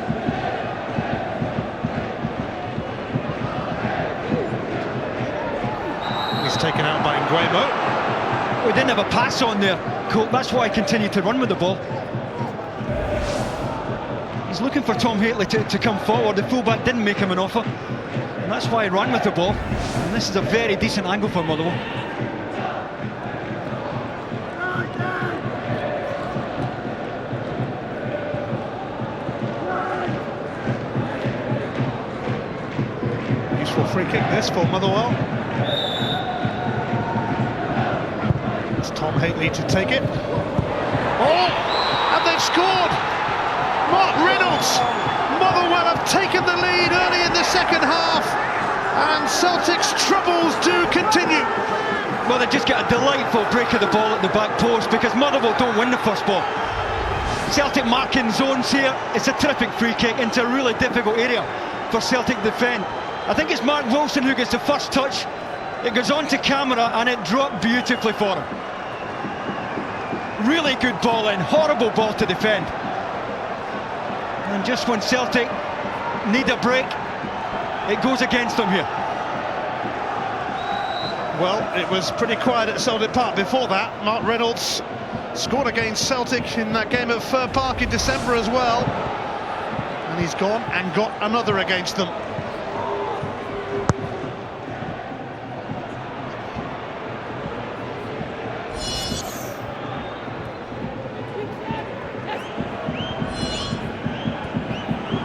He's taken out by Nguema. We didn't have a pass on there, Coke. That's why I continued to run with the ball. He's looking for Tom Hateley to come forward. The fullback didn't make him an offer, and that's why he ran with the ball. And this is a very decent angle for Motherwell. Useful free kick this for Motherwell. It's Tom Hateley to take it. Oh, and they've scored! Mark Reynolds! Motherwell have taken the lead early in the second half, and Celtic's troubles do continue. Well, they just get a delightful break of the ball at the back post, because Motherwell don't win the first ball. Celtic marking zones here. It's a terrific free kick into a really difficult area for Celtic to defend. I think it's Mark Wilson who gets the first touch. It goes on to camera and it dropped beautifully for him. Really good ball in, horrible ball to defend. And just when Celtic need a break, it goes against them here. Well, it was pretty quiet at Celtic Park before that. Mark Reynolds scored against Celtic in that game at Fir Park in December as well. And he's gone and got another against them.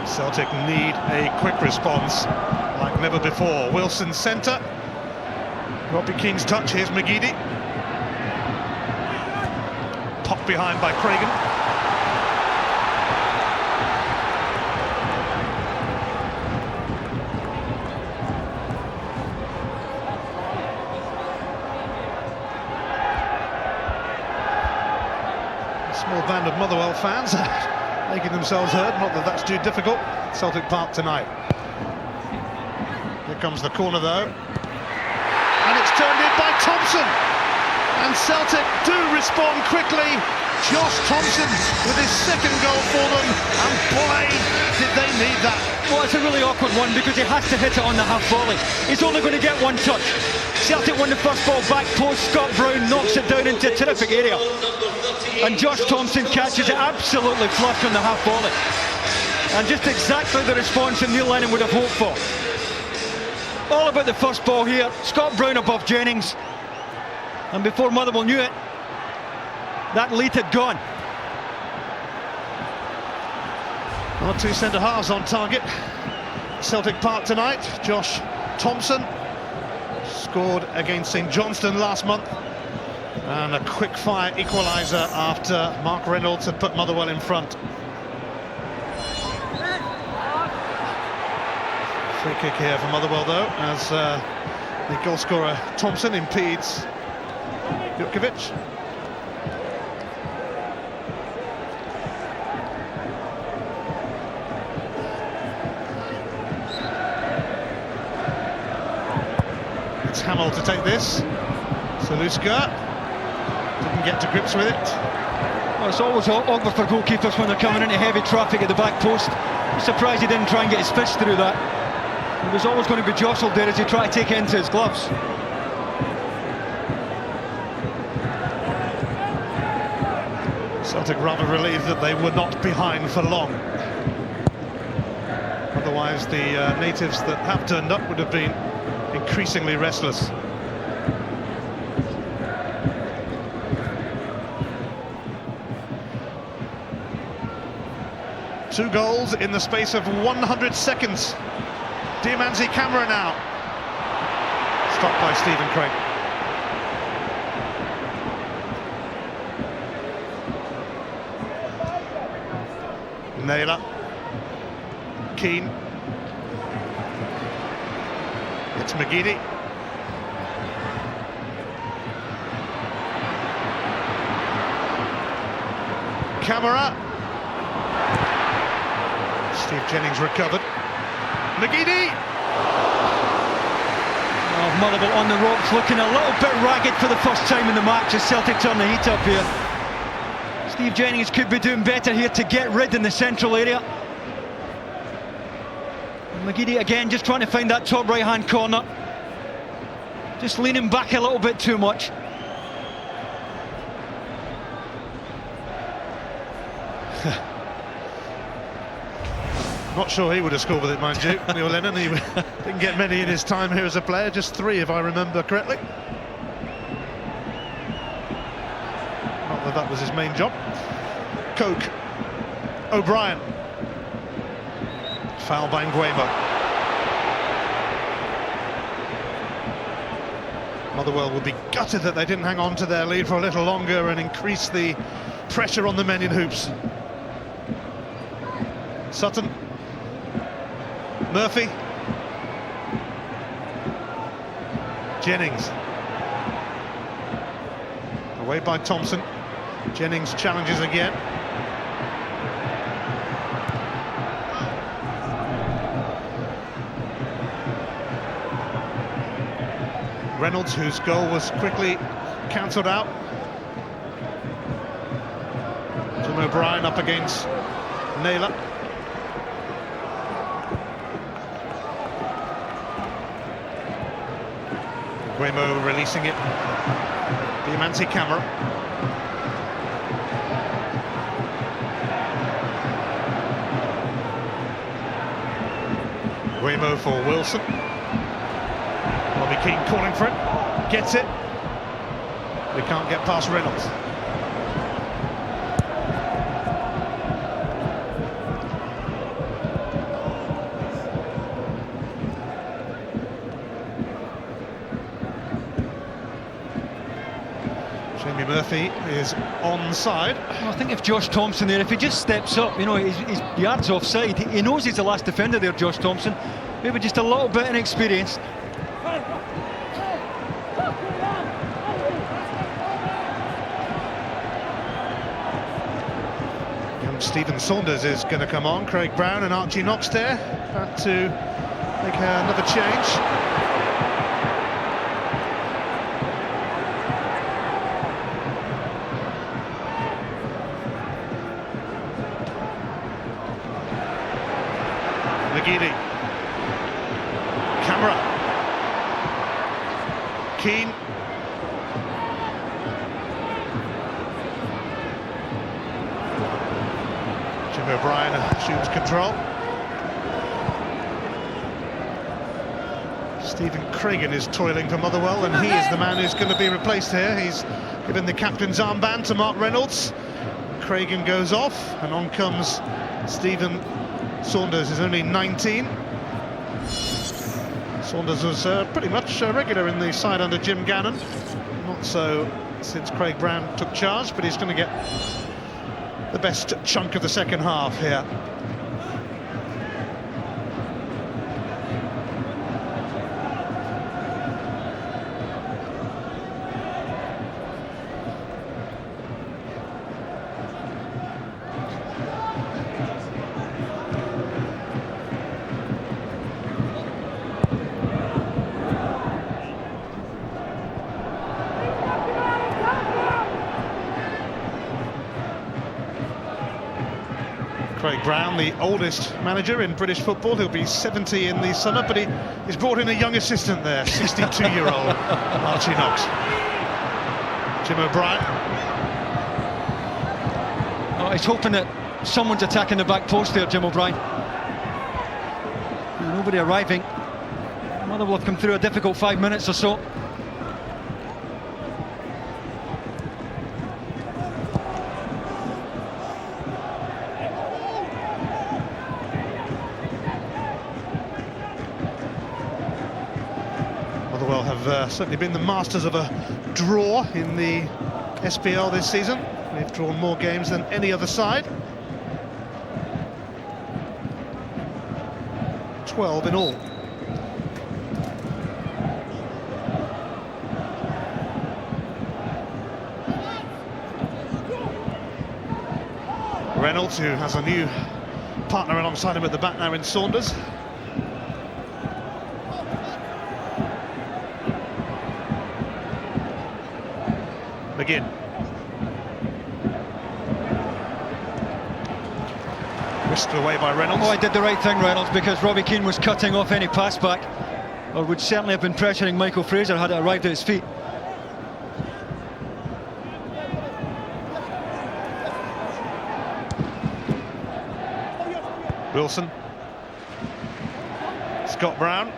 Celtic need a quick response like never before. Wilson centre. Robbie Keane's touch. Here's McGeady. Popped behind by Cragen. A small band of Motherwell fans making themselves heard. Not that that's too difficult. Celtic Park tonight. Here comes the corner though. And it's turned in by Thompson. And Celtic do respond quickly. Josh Thompson with his second goal for them. And boy, did they need that. Well, it's a really awkward one because he has to hit it on the half volley. He's only going to get one touch. Celtic won the first ball back post. Scott Brown knocks it down into a terrific area. And Josh Thompson catches it absolutely flush on the half volley. And just exactly the response that Neil Lennon would have hoped for. All about the first ball here. Scott Brown above Jennings. And before Motherwell knew it, that lead had gone. Well, two centre-halves on target. Celtic Park tonight. Josh Thompson scored against St Johnstone last month. And a quick-fire equaliser after Mark Reynolds had put Motherwell in front. Free kick here for Motherwell though, as the goalscorer Thompson impedes Jutkiewicz. It's Hamill to take this. Saluska didn't get to grips with it. Well, it's always awkward for goalkeepers when they're coming into heavy traffic at the back post. I'm surprised he didn't try and get his fist through that. He was always going to be jostled there as he tried to take it into his gloves. Celtic rather relieved that they were not behind for long. Otherwise the natives that have turned up would have been increasingly restless. Two goals in the space of 100 seconds. Diamanzi camera now. Stopped by Stephen Craig. Naylor. Keane. It's McGeady. Camera. Steve Jennings recovered. McGeady. Oh, Motherwell on the ropes, looking a little bit ragged for the first time in the match as Celtic turn the heat up here. Steve Jennings could be doing better here to get rid in the central area. And McGeady again just trying to find that top right hand corner. Just leaning back a little bit too much. Not sure he would have scored with it, mind you. Neil Lennon, he didn't get many in his time here as a player, just 3 if I remember correctly. Not that that was his main job. Coke. O'Brien. Foul by Nguema. Motherwell will be gutted that they didn't hang on to their lead for a little longer and increase the pressure on the men in hoops. Sutton. Murphy. Jennings. Away by Thompson. Jennings challenges again. Reynolds, whose goal was quickly cancelled out. Jim O'Brien up against Naylor. Guemo releasing it. Diamanti Camera. Guemo for Wilson. Robbie Keane calling for it. Gets it. They can't get past Reynolds. Jamie Murphy is onside. I think if Josh Thompson there, if he just steps up, you know, he's yards offside. He knows he's the last defender there, Josh Thompson. Maybe just a little bit inexperienced. Young Stephen Saunders is going to come on. Craig Brown and Archie Knox there. About to make another change. McGeady. Camera. Keane. Jim O'Brien assumes control. Stephen Craigan is toiling for Motherwell, and he is the man who's going to be replaced here. He's given the captain's armband to Mark Reynolds. Craigan goes off, and on comes Stephen Saunders. Is only 19. Saunders was pretty much regular in the side under Jim Gannon. Not so since Craig Brown took charge, but he's going to get the best chunk of the second half here. Craig Brown, the oldest manager in British football. He'll be 70 in the summer, but he's brought in a young assistant there, 62-year-old Archie Knox. Jim O'Brien. Oh, he's hoping that someone's attacking the back post there, Jim O'Brien. Nobody arriving. Motherwell have come through a difficult 5 minutes or so. Motherwell have certainly been the masters of a draw in the SPL this season. They've drawn more games than any other side. 12 in all. Reynolds, who has a new partner alongside him at the back now in Saunders. McGinn. Whisked away by Reynolds. Oh, I did the right thing, Reynolds, because Robbie Keane was cutting off any pass back, or would certainly have been pressuring Michael Fraser had it arrived at his feet. Wilson. Scott Brown.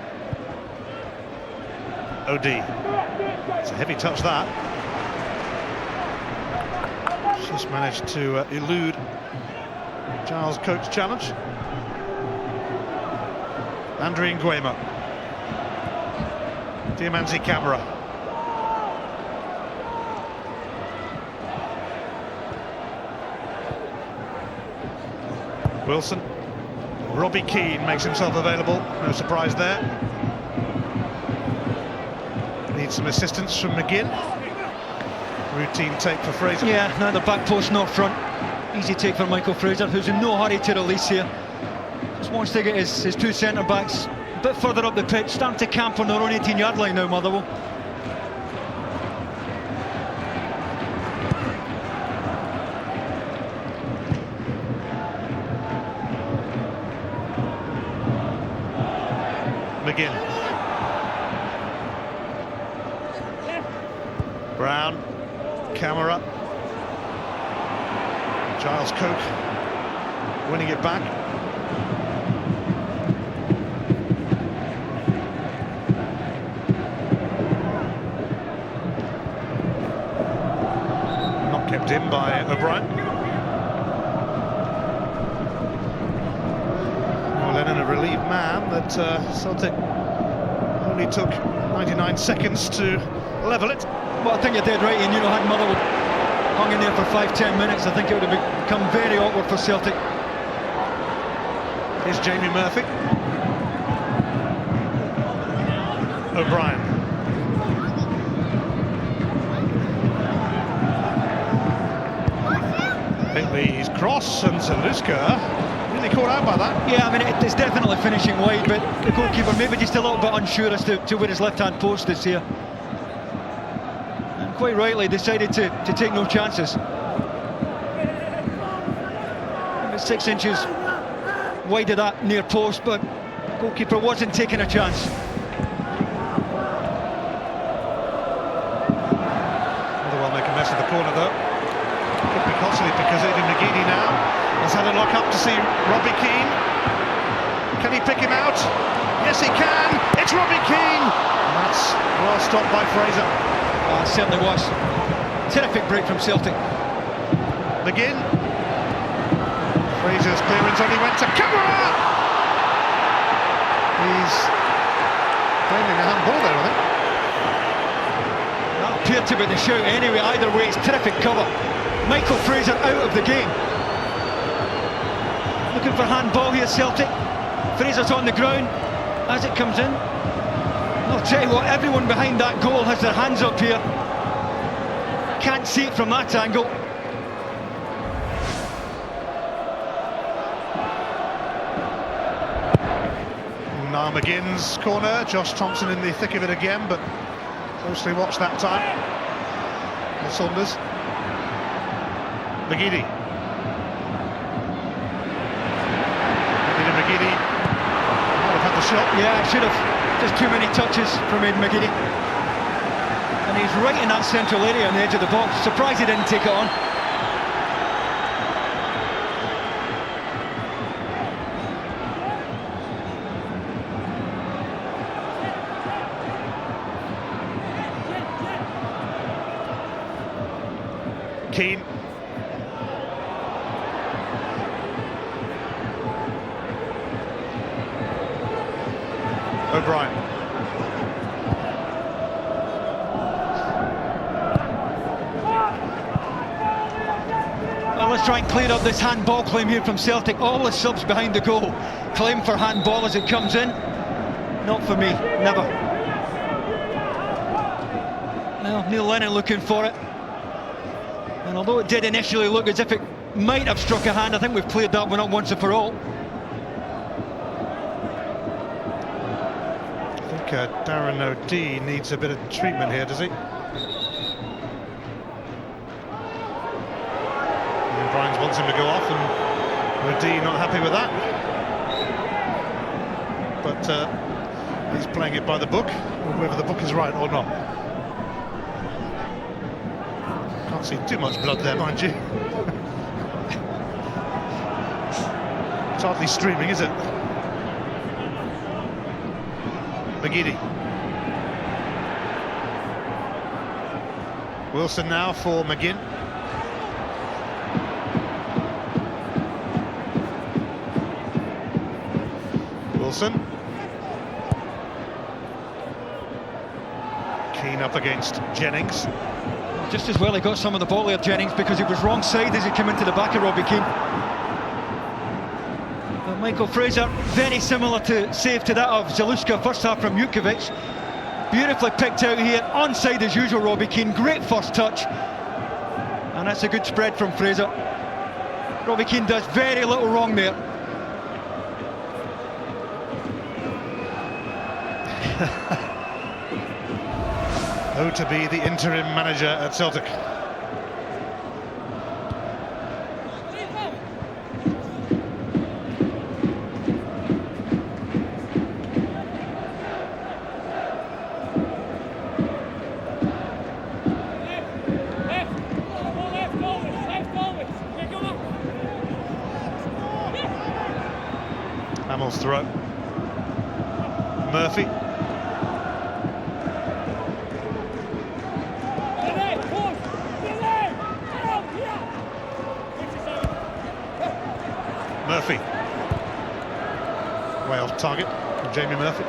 OD. It's a heavy touch, that. Just managed to elude Giles' coach challenge. Andrew Nguema. Diamanti Camera. Wilson. Robbie Keane makes himself available. No surprise there. Needs some assistance from McGinn. Routine take for Fraser. Yeah, now the back post, not front. Easy take for Michael Fraser, who's in no hurry to release here. Just wants to get his two centre-backs a bit further up the pitch, starting to camp on their own 18-yard line now, Motherwell. McGinn. Brown, Camera. Giles Coke winning it back. Not kept in by O'Brien. Well, then in a relieved man that Celtic only took 99 seconds to level it. Well, I think you're dead right, and you know, had Motherwell hung in there for 5-10 minutes, I think it would have become very awkward for Celtic. Here's Jamie Murphy. O'Brien. Hitley's cross, and Zaluska really caught out by that. Yeah, I mean, it's definitely finishing wide, but the goalkeeper maybe just a little bit unsure as to where his left-hand post is here. And quite rightly decided to take no chances. It was 6 inches wide of that near post, but goalkeeper wasn't taking a chance. Motherwell make a mess of the corner though. Could be costly because Aidan McGeady now has had a lock up to see Robbie Keane. Can he pick him out? Yes, he can. It's Robbie Keane. And that's well stopped by Fraser. It certainly was. Terrific break from Celtic. McGinn. Fraser's clearance only went to Camera. He's claiming a handball there, I think. That appeared to be the shout anyway. Either way, it's terrific cover. Michael Fraser out of the game. Looking for handball here, Celtic. Fraser's on the ground as it comes in. I'll tell you what, everyone behind that goal has their hands up here. Can't see it from that angle. Now McGinn's corner. Josh Thompson in the thick of it again, but closely watched that time. The Saunders. McGeady. McGeady might have had the shot. Yeah, should have. Just too many touches from Aidan McGeady. And he's right in that central area on the edge of the box. Surprised he didn't take it on. Keane. O'Brien. Well, let's try and clear up this handball claim here from Celtic. All the subs behind the goal claim for handball as it comes in. Not for me, never. Well, Neil Lennon looking for it. And although it did initially look as if it might have struck a hand, I think we've cleared that one up once and for all. I think Darren O'Dea needs a bit of treatment here, does he? O'Brien wants him to go off, and O'Dea not happy with that. But he's playing it by the book, whether the book is right or not. Can't see too much blood there, mind you. It's hardly streaming, is it? McGeady. Wilson now for McGinn. Wilson. Keane up against Jennings. Just as well he got some of the ball there, Jennings, because he was wrong side as he came into the back of Robbie Keane. But Michael Fraser, very similar to save to that of Zaluska, first half from Jukovic. Beautifully picked out here, onside as usual, Robbie Keane. Great first touch. And that's a good spread from Fraser. Robbie Keane does very little wrong there. Oh, to be the interim manager at Celtic. throw. Murphy. Murphy. Way off target from Jamie Murphy.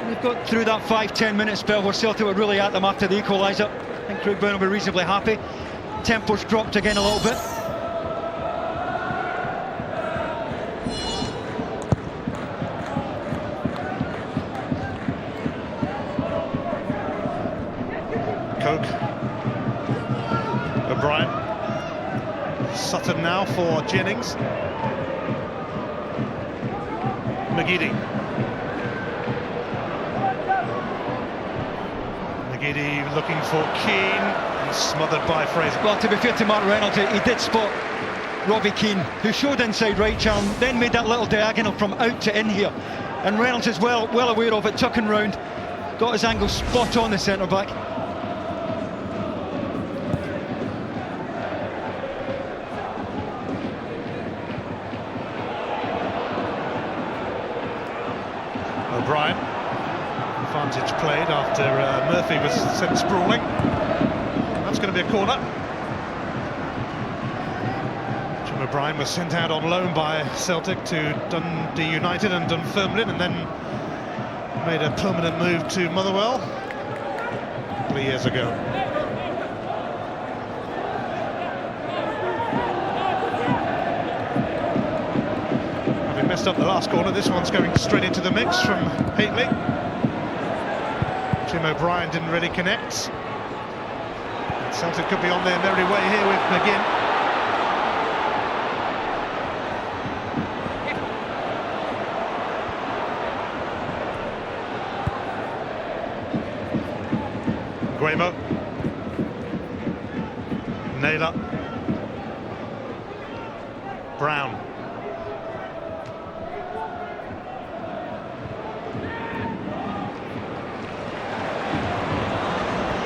They've got through that 5-10 minute spell where Celtic were really at them after the equaliser. I think Craig Brown will be reasonably happy. Tempo's dropped again a little bit. Coke. O'Brien. Sutton now for Jennings. McGeady. McGeady looking for Keane, and smothered by Fraser. Well, to be fair to Mark Reynolds, he did spot Robbie Keane, who showed inside right charm, then made that little diagonal from out to in here. And Reynolds is well aware of it, tucking round, got his angle spot on the centre-back. O'Brien, advantage played after Murphy was sent sprawling. That's going to be a corner. Jim O'Brien was sent out on loan by Celtic to Dundee United and Dunfermline, and then made a permanent move to Motherwell a couple of years ago. Messed up the last corner. This one's going straight into the mix from Haitley. Jim O'Brien didn't really connect. Celtic could be on their merry way here with McGinn. Guemo. Naylor. Brown.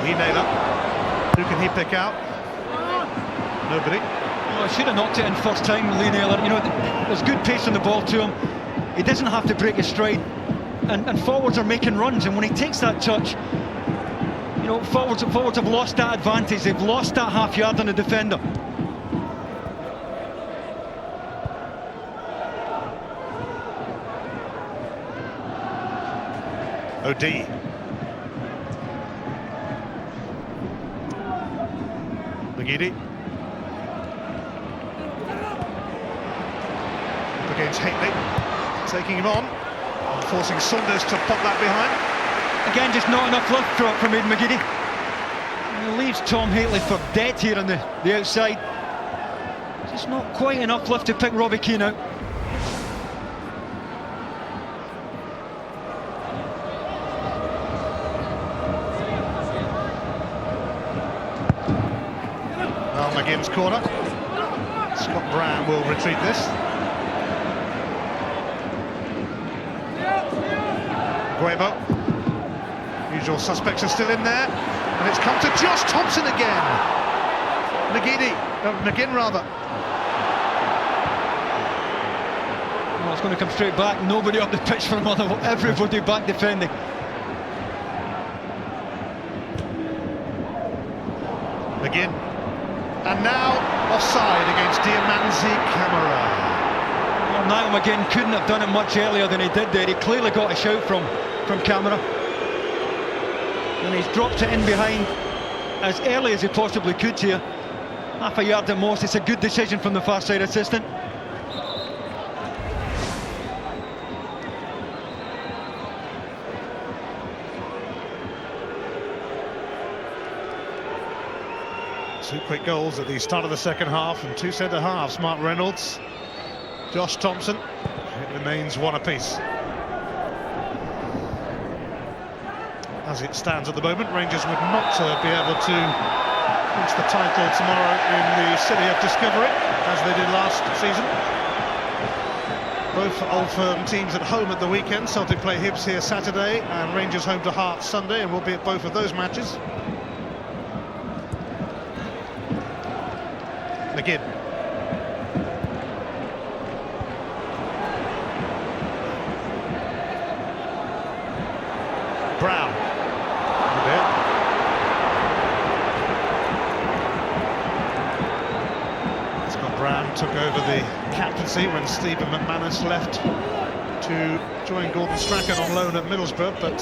Naylor. Who can he pick out? Nobody. Well, he should have knocked it in first time, Lee Naylor. You know, there's good pace on the ball to him. He doesn't have to break his stride, and forwards are making runs. And when he takes that touch, you know, forwards have lost that advantage. They've lost that half yard on the defender. O'D. McGeady. Up against Haitley, taking him on, forcing Saunders to pop that behind. Again, just not enough lift from Aidan McGeady. And it leaves Tom Haitley for dead here on the outside. Just not quite enough lift to pick Robbie Keane out. McGinn's corner. Scott Brown will retrieve this. Guemo. Usual suspects are still in there, and it's come to Josh Thompson again. McGinn rather. Well, it's going to come straight back. Nobody up the pitch for Motherwell. Everybody back defending. McGinn. And now offside against Diamanzi Camara. Well, Niall McGinn couldn't have done it much earlier than he did there. He clearly got a shout from Camara. And he's dropped it in behind as early as he possibly could here. Half a yard at most. It's a good decision from the far side assistant. Two quick goals at the start of the second half from two centre-halves, Mark Reynolds, Josh Thompson. It remains one apiece. As it stands at the moment, Rangers would not be able to clinch the title tomorrow in the City of Discovery, as they did last season. Both Old Firm teams at home at the weekend. Celtic play Hibs here Saturday, and Rangers home to Hearts Sunday, and we'll be at both of those matches. McGinn. took over the captaincy when Stephen McManus left to join Gordon Strachan on loan at Middlesbrough, but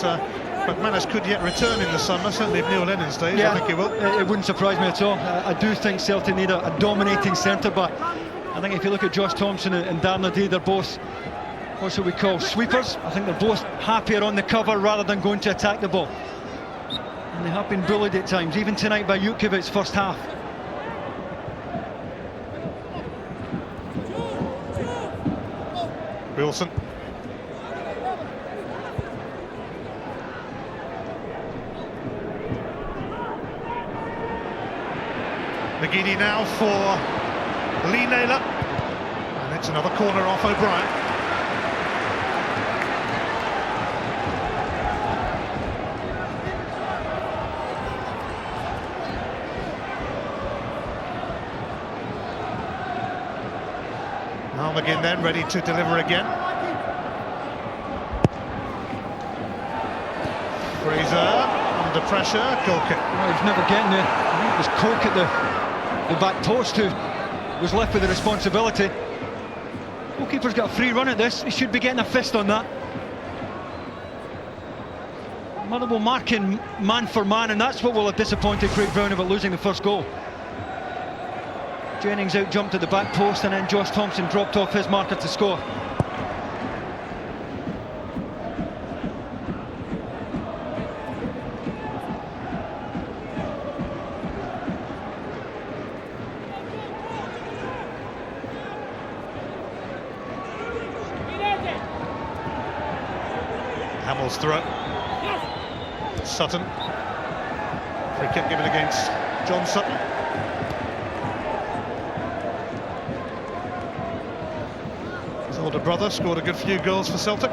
McManus could yet return in the summer, certainly if Neil Lennon stays. Yeah, I think he will. It wouldn't surprise me at all. I do think Celtic need a dominating centre-back. I think if you look at Josh Thompson and Darren O'Dea, they're both, what should we call, sweepers. I think they're both happier on the cover rather than going to attack the ball. And they have been bullied at times, even tonight by Jutkiewicz first half. Wilson. McGeady now for Lee Naylor, and it's another corner off O'Brien. Now McGinn then ready to deliver again. Fraser under pressure, goal kick. Well, he's never getting there. I think it was Coke at the back post who was left with the responsibility. Goalkeeper's got a free run at this. He should be getting a fist on that. Motherwell marking man for man, and that's what will have disappointed Craig Brown about losing the first goal. Jennings out jumped at the back post, and then Josh Thompson dropped off his marker to score. Hamill's throw. Sutton. Free kick given against John Sutton. His older brother scored a good few goals for Celtic.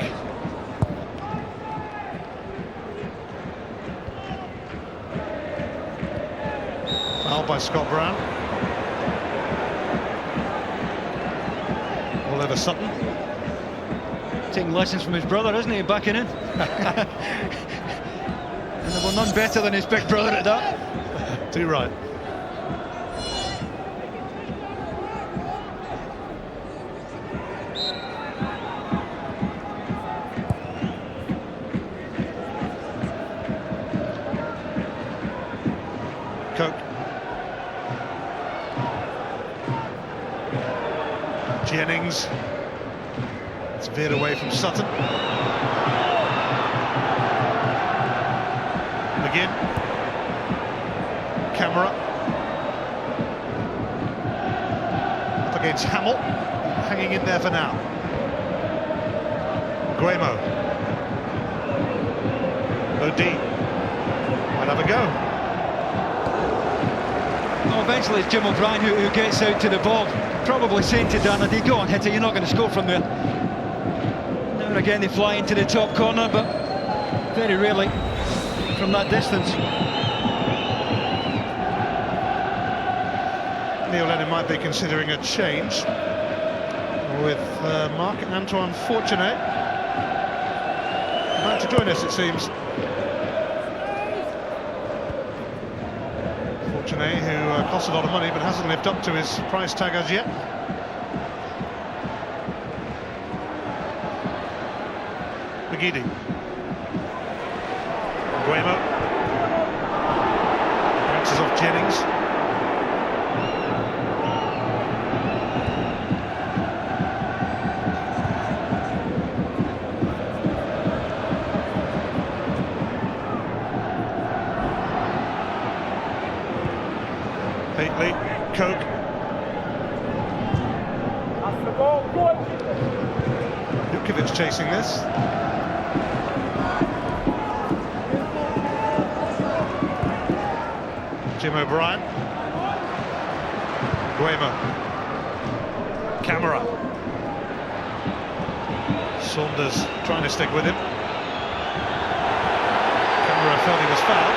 Foul by Scott Brown. All over Sutton. Taking lessons from his brother, isn't he, backing in? And there were none better than his big brother at that. Too right. Coke. Jennings. It's veered away from Sutton. McGinn. Camera. Up against Hamill. Hanging in there for now. Guemo. O'Dea. Might have a go. Well, eventually it's Jim O'Brien who gets out to the ball, probably saying to Darren O'Dea, go on, hit it, you're not going to score from there. Now and again they fly into the top corner, but very rarely from that distance. Neil Lennon might be considering a change with Marc-Antoine Fortuné about to join us, it seems. Fortuné, who costs a lot of money but hasn't lived up to his price tag as yet. McGeady. Guemo. Bounces off Jennings. Hately, Coke. Jutkiewicz chasing this. Jim O'Brien. Guemo. Camera. Saunders trying to stick with him. Camera felt he was fouled.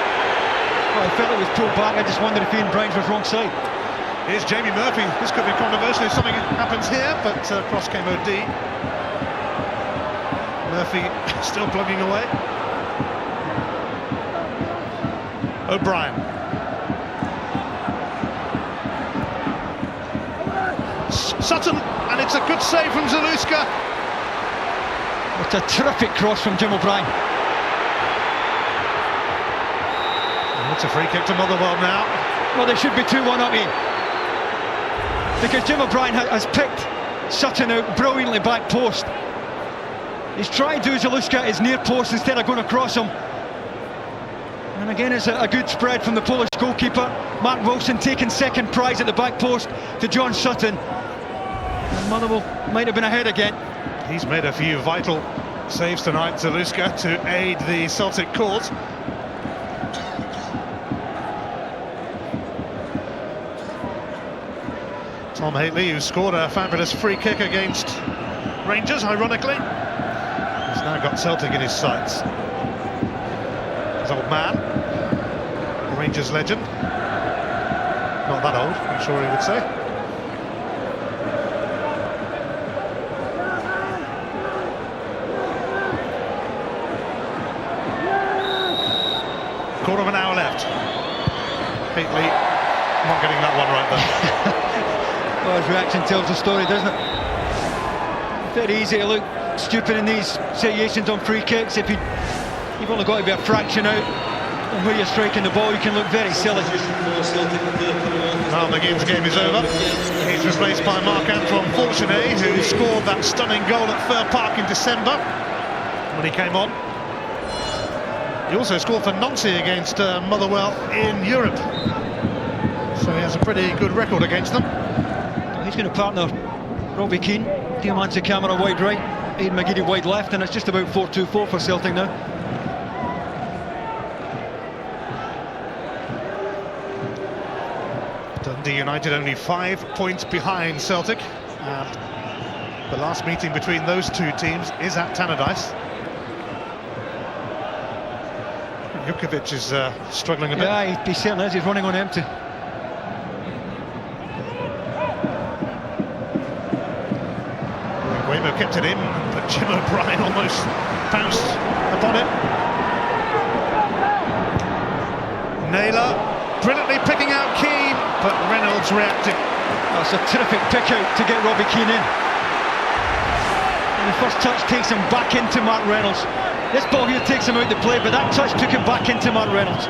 Well, I felt it was pulled back. I just wondered if Ian Brines was wrong side. Here's Jamie Murphy. This could be controversial if something happens here, but cross came O'Dea. Murphy still plugging away. O'Brien. Sutton, and it's a good save from Zaluska. It's a terrific cross from Jim O'Brien. And it's a free kick to Motherwell now. Well, they should be 2-1 up here, because Jim O'Brien has picked Sutton out brilliantly back post. He's trying to do Zaluska at his near post instead of going across him. And again, it's a good spread from the Polish goalkeeper. Mark Wilson taking second prize at the back post to John Sutton. And Motherwell might have been ahead again. He's made a few vital saves tonight, Zaluska, to aid the Celtic cause. Tom Haitley, who scored a fabulous free kick against Rangers, ironically, has now got Celtic in his sights. His old man, Rangers legend. Not that old, I'm sure he would say. Quarter of an hour left. Haitley not getting that one right there. Well, his reaction tells the story, doesn't it? Very easy to look stupid in these situations on free kicks. If you've only got to be a fraction out on where you're striking the ball, you can look very silly. Now McGinn's game is over. He's replaced by Marc-Antoine Fortuné, who scored that stunning goal at Fir Park in December when he came on. He also scored for Nancy against Motherwell in Europe. So he has a pretty good record against them. He's going to partner Robbie Keane, Diamanti Camara wide right, Aidan McGeady wide left, and it's just about 4-2-4 for Celtic now. Dundee United only 5 points behind Celtic. And the last meeting between those two teams is at Tannadice. Jukovic is struggling a bit. Yeah, he certainly is. He's running on empty. Weber kept it in, but Jim O'Brien almost pounced upon it. Naylor brilliantly picking out Keane, but Reynolds reacting. That's a terrific pick out to get Robbie Keane in. And the first touch takes him back into Mark Reynolds. This ball here takes him out the play, but that touch took him back into Mark Reynolds.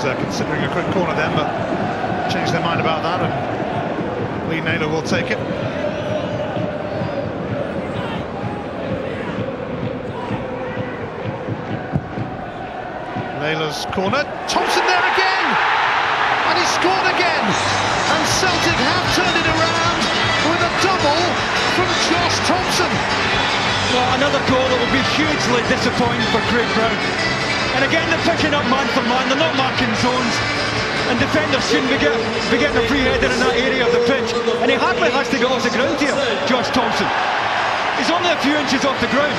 Considering a quick corner then, but changed their mind about that, and Lee Naylor will take it. Naylor's corner, Thompson there again, and he scored again, and Celtic have turned it around with a double from Josh Thompson. Well, another goal that will be hugely disappointing for Craig Brown. And again, they're picking up man for man, they're not marking zones, and defenders shouldn't be getting a free header in that area of the pitch. And he hardly has to get off the ground here, Josh Thompson. He's only a few inches off the ground.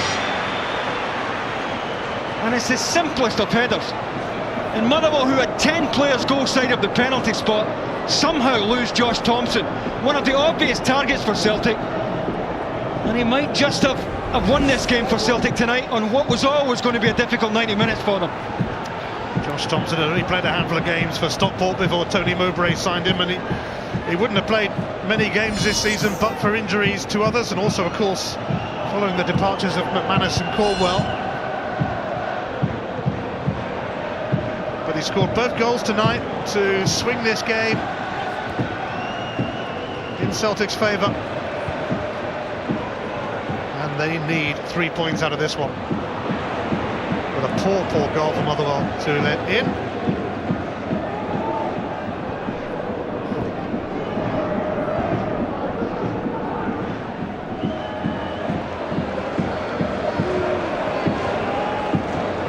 And it's the simplest of headers. And Motherwell, who had 10 players go side of the penalty spot, somehow lose Josh Thompson, one of the obvious targets for Celtic. And he might just have won this game for Celtic tonight on what was always going to be a difficult 90 minutes for them. Josh Thompson had only played a handful of games for Stockport before Tony Mowbray signed him, and he wouldn't have played many games this season but for injuries to others, and also of course following the departures of McManus and Caldwell. But he scored both goals tonight to swing this game in Celtic's favour. They need 3 points out of this one. With a poor goal from Motherwell to let in.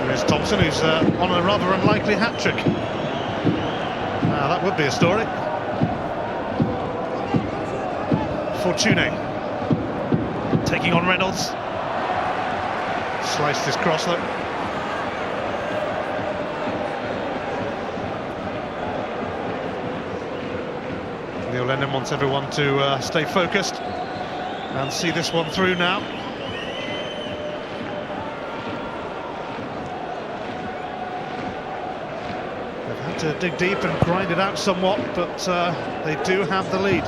There is Thompson, who's on a rather unlikely hat-trick. Now that would be a story. Fortuné taking on Reynolds. Sliced his cross though. Neil Lennon wants everyone to stay focused and see this one through now. They've had to dig deep and grind it out somewhat, but they do have the lead.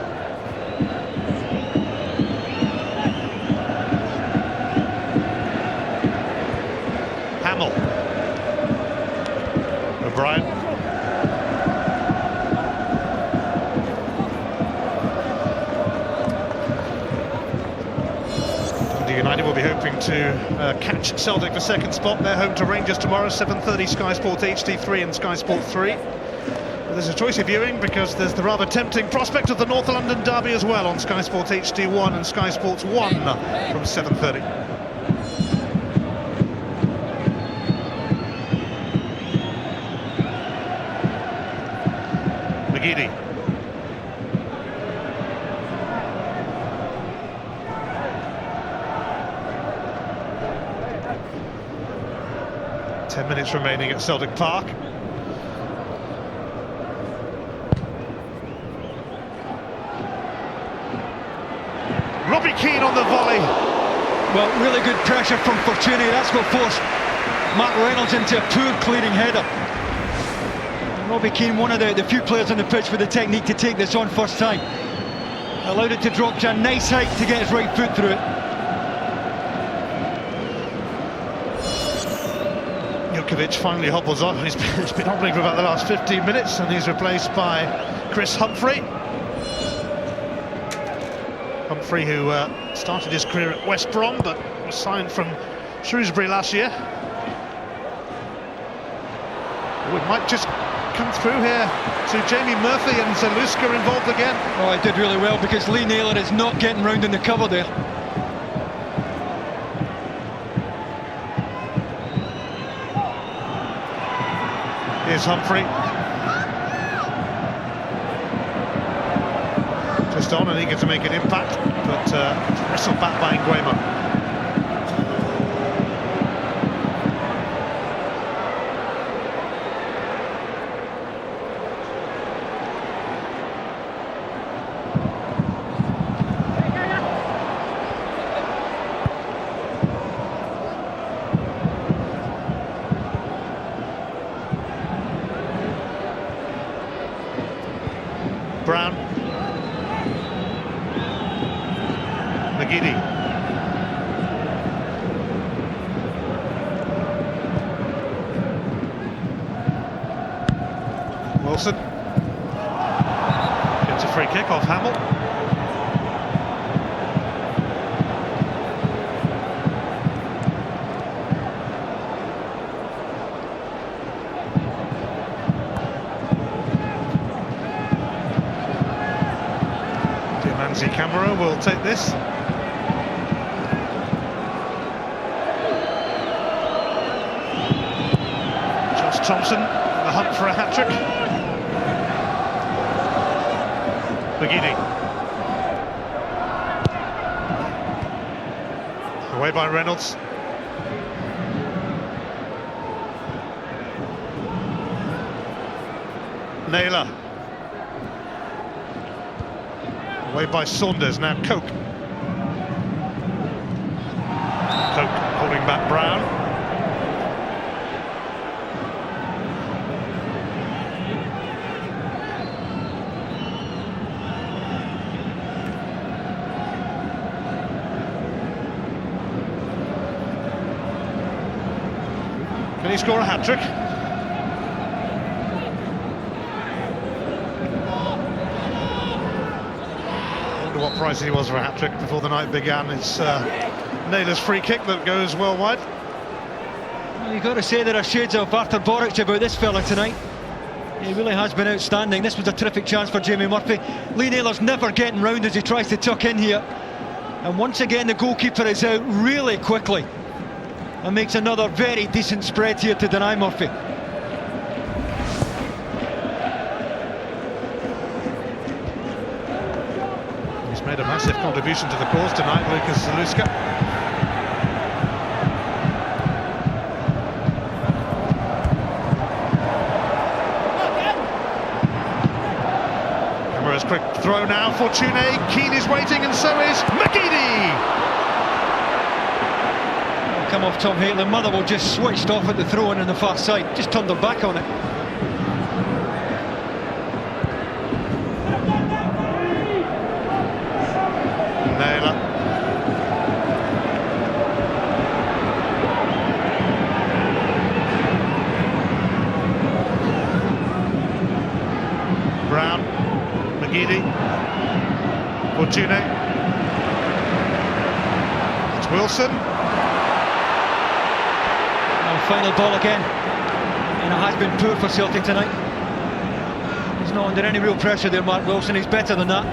Hamill. O'Brien. United will be hoping to catch Celtic for second spot. They're home to Rangers tomorrow, 7:30 Sky Sports HD3 and Sky Sports 3. But there's a choice of viewing because there's the rather tempting prospect of the North London derby as well on Sky Sports HD1 and Sky Sports 1 from 7:30. McGeady. Minutes remaining at Celtic Park. Robbie Keane on the volley. Well, really good pressure from Fortuny. That's what forced Matt Reynolds into a poor clearing header. And Robbie Keane, one of the few players on the pitch with the technique to take this on first time. Allowed it to drop to a nice height to get his right foot through it. Finally hobbles on. He's been hobbling for about the last 15 minutes and he's replaced by Chris Humphrey. Humphrey, who started his career at West Brom but was signed from Shrewsbury last year. Oh, it might just come through here to Jamie Murphy and Zaluska involved again. Oh, he did really well because Lee Naylor is not getting round in the cover there. Here's Humphrey. Just on and eager to make an impact, but whistled back by Nguema. Brown. McGeady. Wilson. Gets a free kick off Hamill. Camera will take this. Josh Thompson, the hunt for a hat-trick. McGeady. Away by Reynolds. Naylor. Away by Saunders, now Coke. Coke holding back Brown. Can he score a hat-trick? What price he was for a hat-trick before the night began. It's Naylor's free kick that goes well wide. Well, you've got to say there are shades of Arthur Boric about this fella tonight. He really has been outstanding. This was a terrific chance for Jamie Murphy. Lee Naylor's never getting round as he tries to tuck in here. And once again the goalkeeper is out really quickly and makes another very decent spread here to deny Murphy. Made a massive contribution to the cause tonight, Lucas Zaluska. Camera's quick throw now, Fortuny. Keane is waiting and so is McGeady. Come off Tom Haitley. Motherwell just switched off at the throw-in on the far side, just turned their back on it. Brown, McGeady, Fortune. It's Wilson. Final ball again, and it has been poor for Celtic tonight. He's not under any real pressure there, Mark Wilson. He's better than that.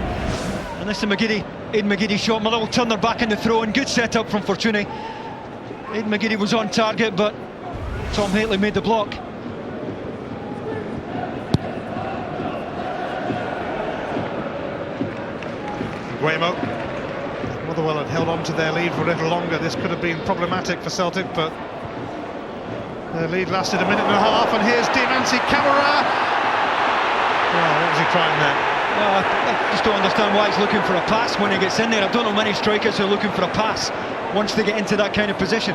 And this is Aidan McGeady shot. Motherwell will turn their back in the throw, and good setup from Fortune. Aidan McGeady was on target, but Tom Hateley made the block. Guemo. Motherwell had held on to their lead for a little longer. This could have been problematic for Celtic, but their lead lasted a minute and a half, and here's Diamanti Camara. Oh, what was he trying there? Well, I just don't understand why he's looking for a pass when he gets in there. I don't know many strikers who are looking for a pass once they get into that kind of position.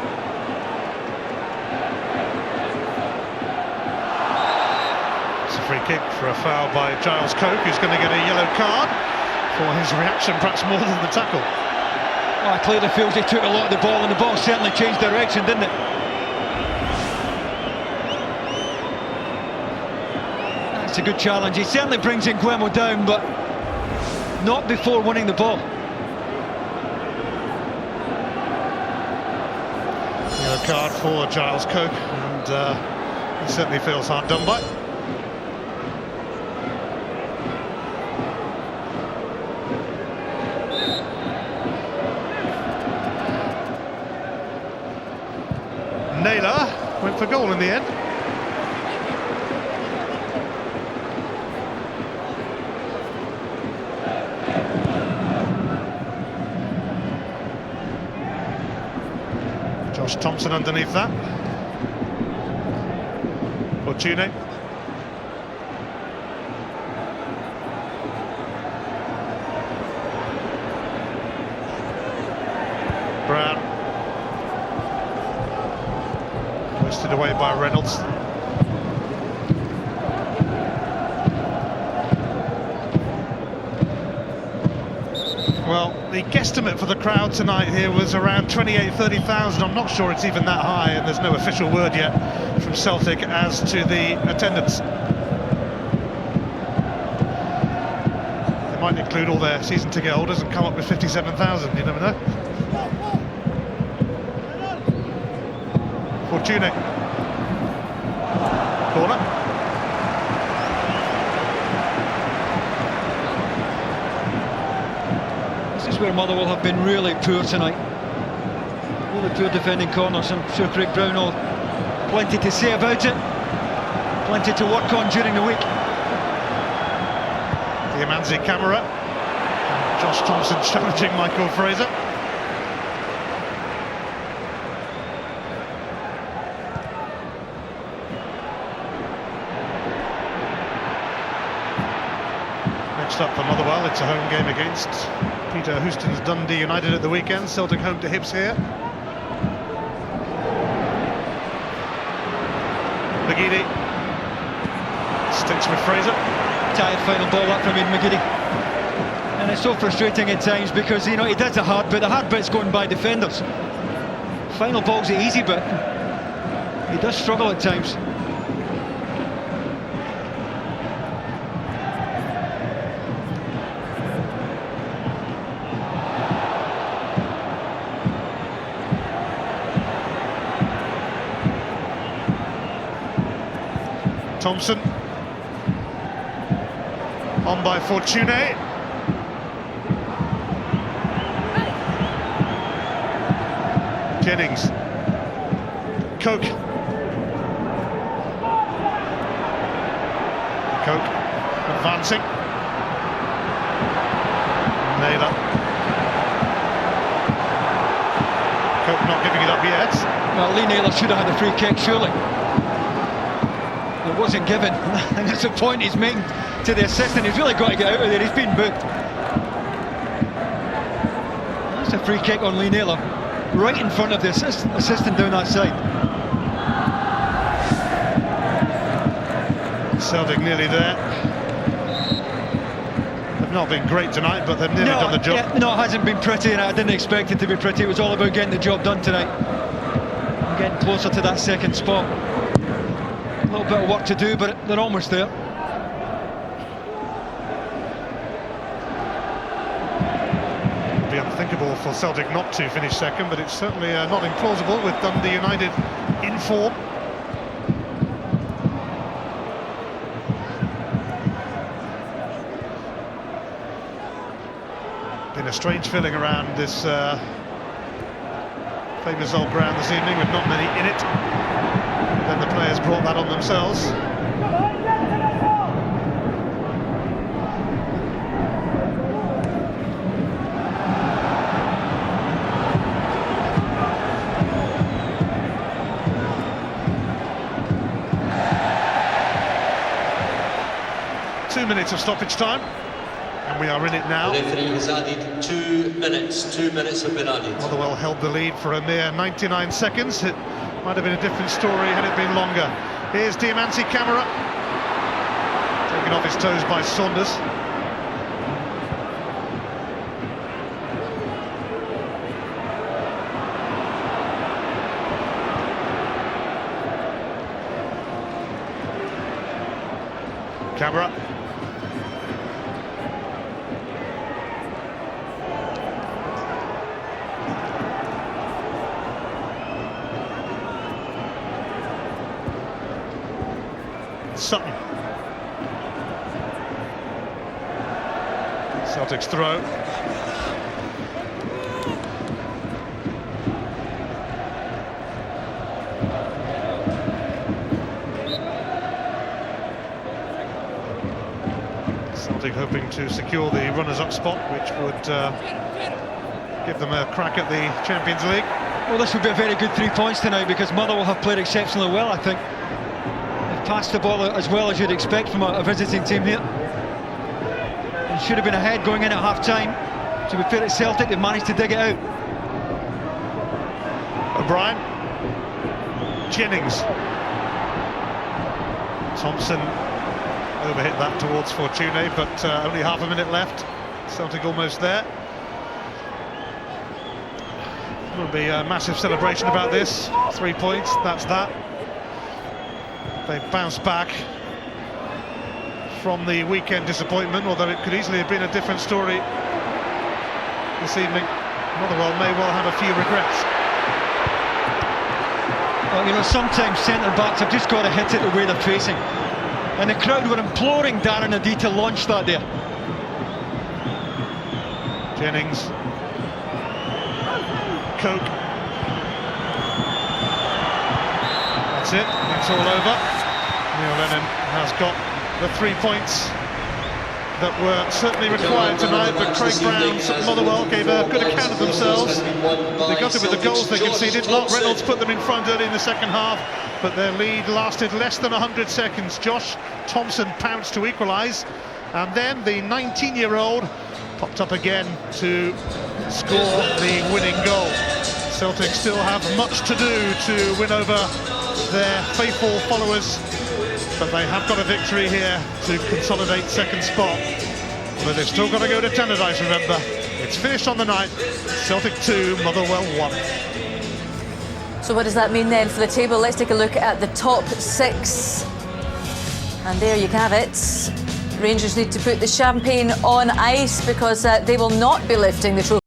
It's a free kick for a foul by Giles Coke, who's going to get a yellow card for his reaction, perhaps more than the tackle. Oh, it clearly feels he took a lot of the ball, and the ball certainly changed direction, didn't it? It's a good challenge. He certainly brings in Guemo down, but not before winning the ball. Yellow card for Giles Coke, and he certainly feels hard done by. Naylor went for goal in the end. Josh Thompson underneath that. Fortune. Brown. Hoisted away by Reynolds. Well, the guesstimate for the crowd tonight here was around 28,000-30,000. I'm not sure it's even that high, and there's no official word yet from Celtic as to the attendance. They might include all their season ticket holders and come up with 57,000, you never know. Fortune. Corner. Where Motherwell have been really poor tonight. Really poor defending corners. I'm sure Craig Brownell plenty to say about it, plenty to work on during the week. Diamanti Camara, Josh Thompson challenging Michael Fraser. Next up for Motherwell, it's a home game against Peter Houston's Dundee United at the weekend. Celtic home to Hibs here. McGeady sticks with Fraser. Tired final ball up from Aidan McGeady, and it's so frustrating at times because he does the hard bit. The hard bit's going by defenders. Final ball's the easy bit. He does struggle at times. Thompson on by Fortune. Jennings. Coke. Coke advancing. Naylor. Coke not giving it up yet. Well, Lee Naylor should have had a free kick, surely. It wasn't given, and that's the point he's making to the assistant. He's really got to get out of there. He's been booked. That's a free kick on Lee Naylor, right in front of the assistant down that side. Celtic nearly there. They've not been great tonight, but they've nearly done the job. Yeah, no, it hasn't been pretty, and I didn't expect it to be pretty. It was all about getting the job done tonight, and getting closer to that second spot. A little bit of work to do, but they're almost there. unthinkable for Celtic not to finish second, but it's certainly not implausible with Dundee United in form. Been a strange feeling around this famous old ground this evening with not many in it. Then the players brought that on themselves. Minutes of stoppage time, and we are in it now. The referee has added 2 minutes. 2 minutes have been added. Motherwell held the lead for a mere 99 seconds. It might have been a different story had it been longer. Here's Diamanti Camara, taken off his toes by Saunders. Camara. Sutton. Celtic's throw. Celtic hoping to secure the runners-up spot, which would give them a crack at the Champions League. Well, this would be a very good 3 points tonight because Motherwell have played exceptionally well, I think. Passed the ball as well as you'd expect from a visiting team here. And should have been ahead going in at half-time. To be fair at Celtic, they managed to dig it out. O'Brien. Jennings. Thompson overhit that towards Fortune, but only half a minute left. Celtic almost there. There will be a massive celebration about this. 3 points, that's that. They bounced back from the weekend disappointment, although it could easily have been a different story this evening. Motherwell may well have a few regrets. Well, you know, sometimes centre-backs have just got to hit it the way they're facing. And the crowd were imploring Darren Addy to launch that there. Jennings. Coke. That's it, it's all over. Neil Lennon has got the 3 points that were certainly required tonight, but Craig Brown's Motherwell gave a good account of themselves. They got it with the goals they conceded. Mark Reynolds put them in front early in the second half, but their lead lasted less than 100 seconds. Josh Thompson pounced to equalise, and then the 19-year-old popped up again to score the winning goal. Celtic still have much to do to win over their faithful followers, but they have got a victory here to consolidate second spot. But they've still got to go to Tannadice, remember. It's finished on the night. Celtic 2, Motherwell 1. So what does that mean then for the table? Let's take a look at the top 6. And there you have it. Rangers need to put the champagne on ice because they will not be lifting the trophy.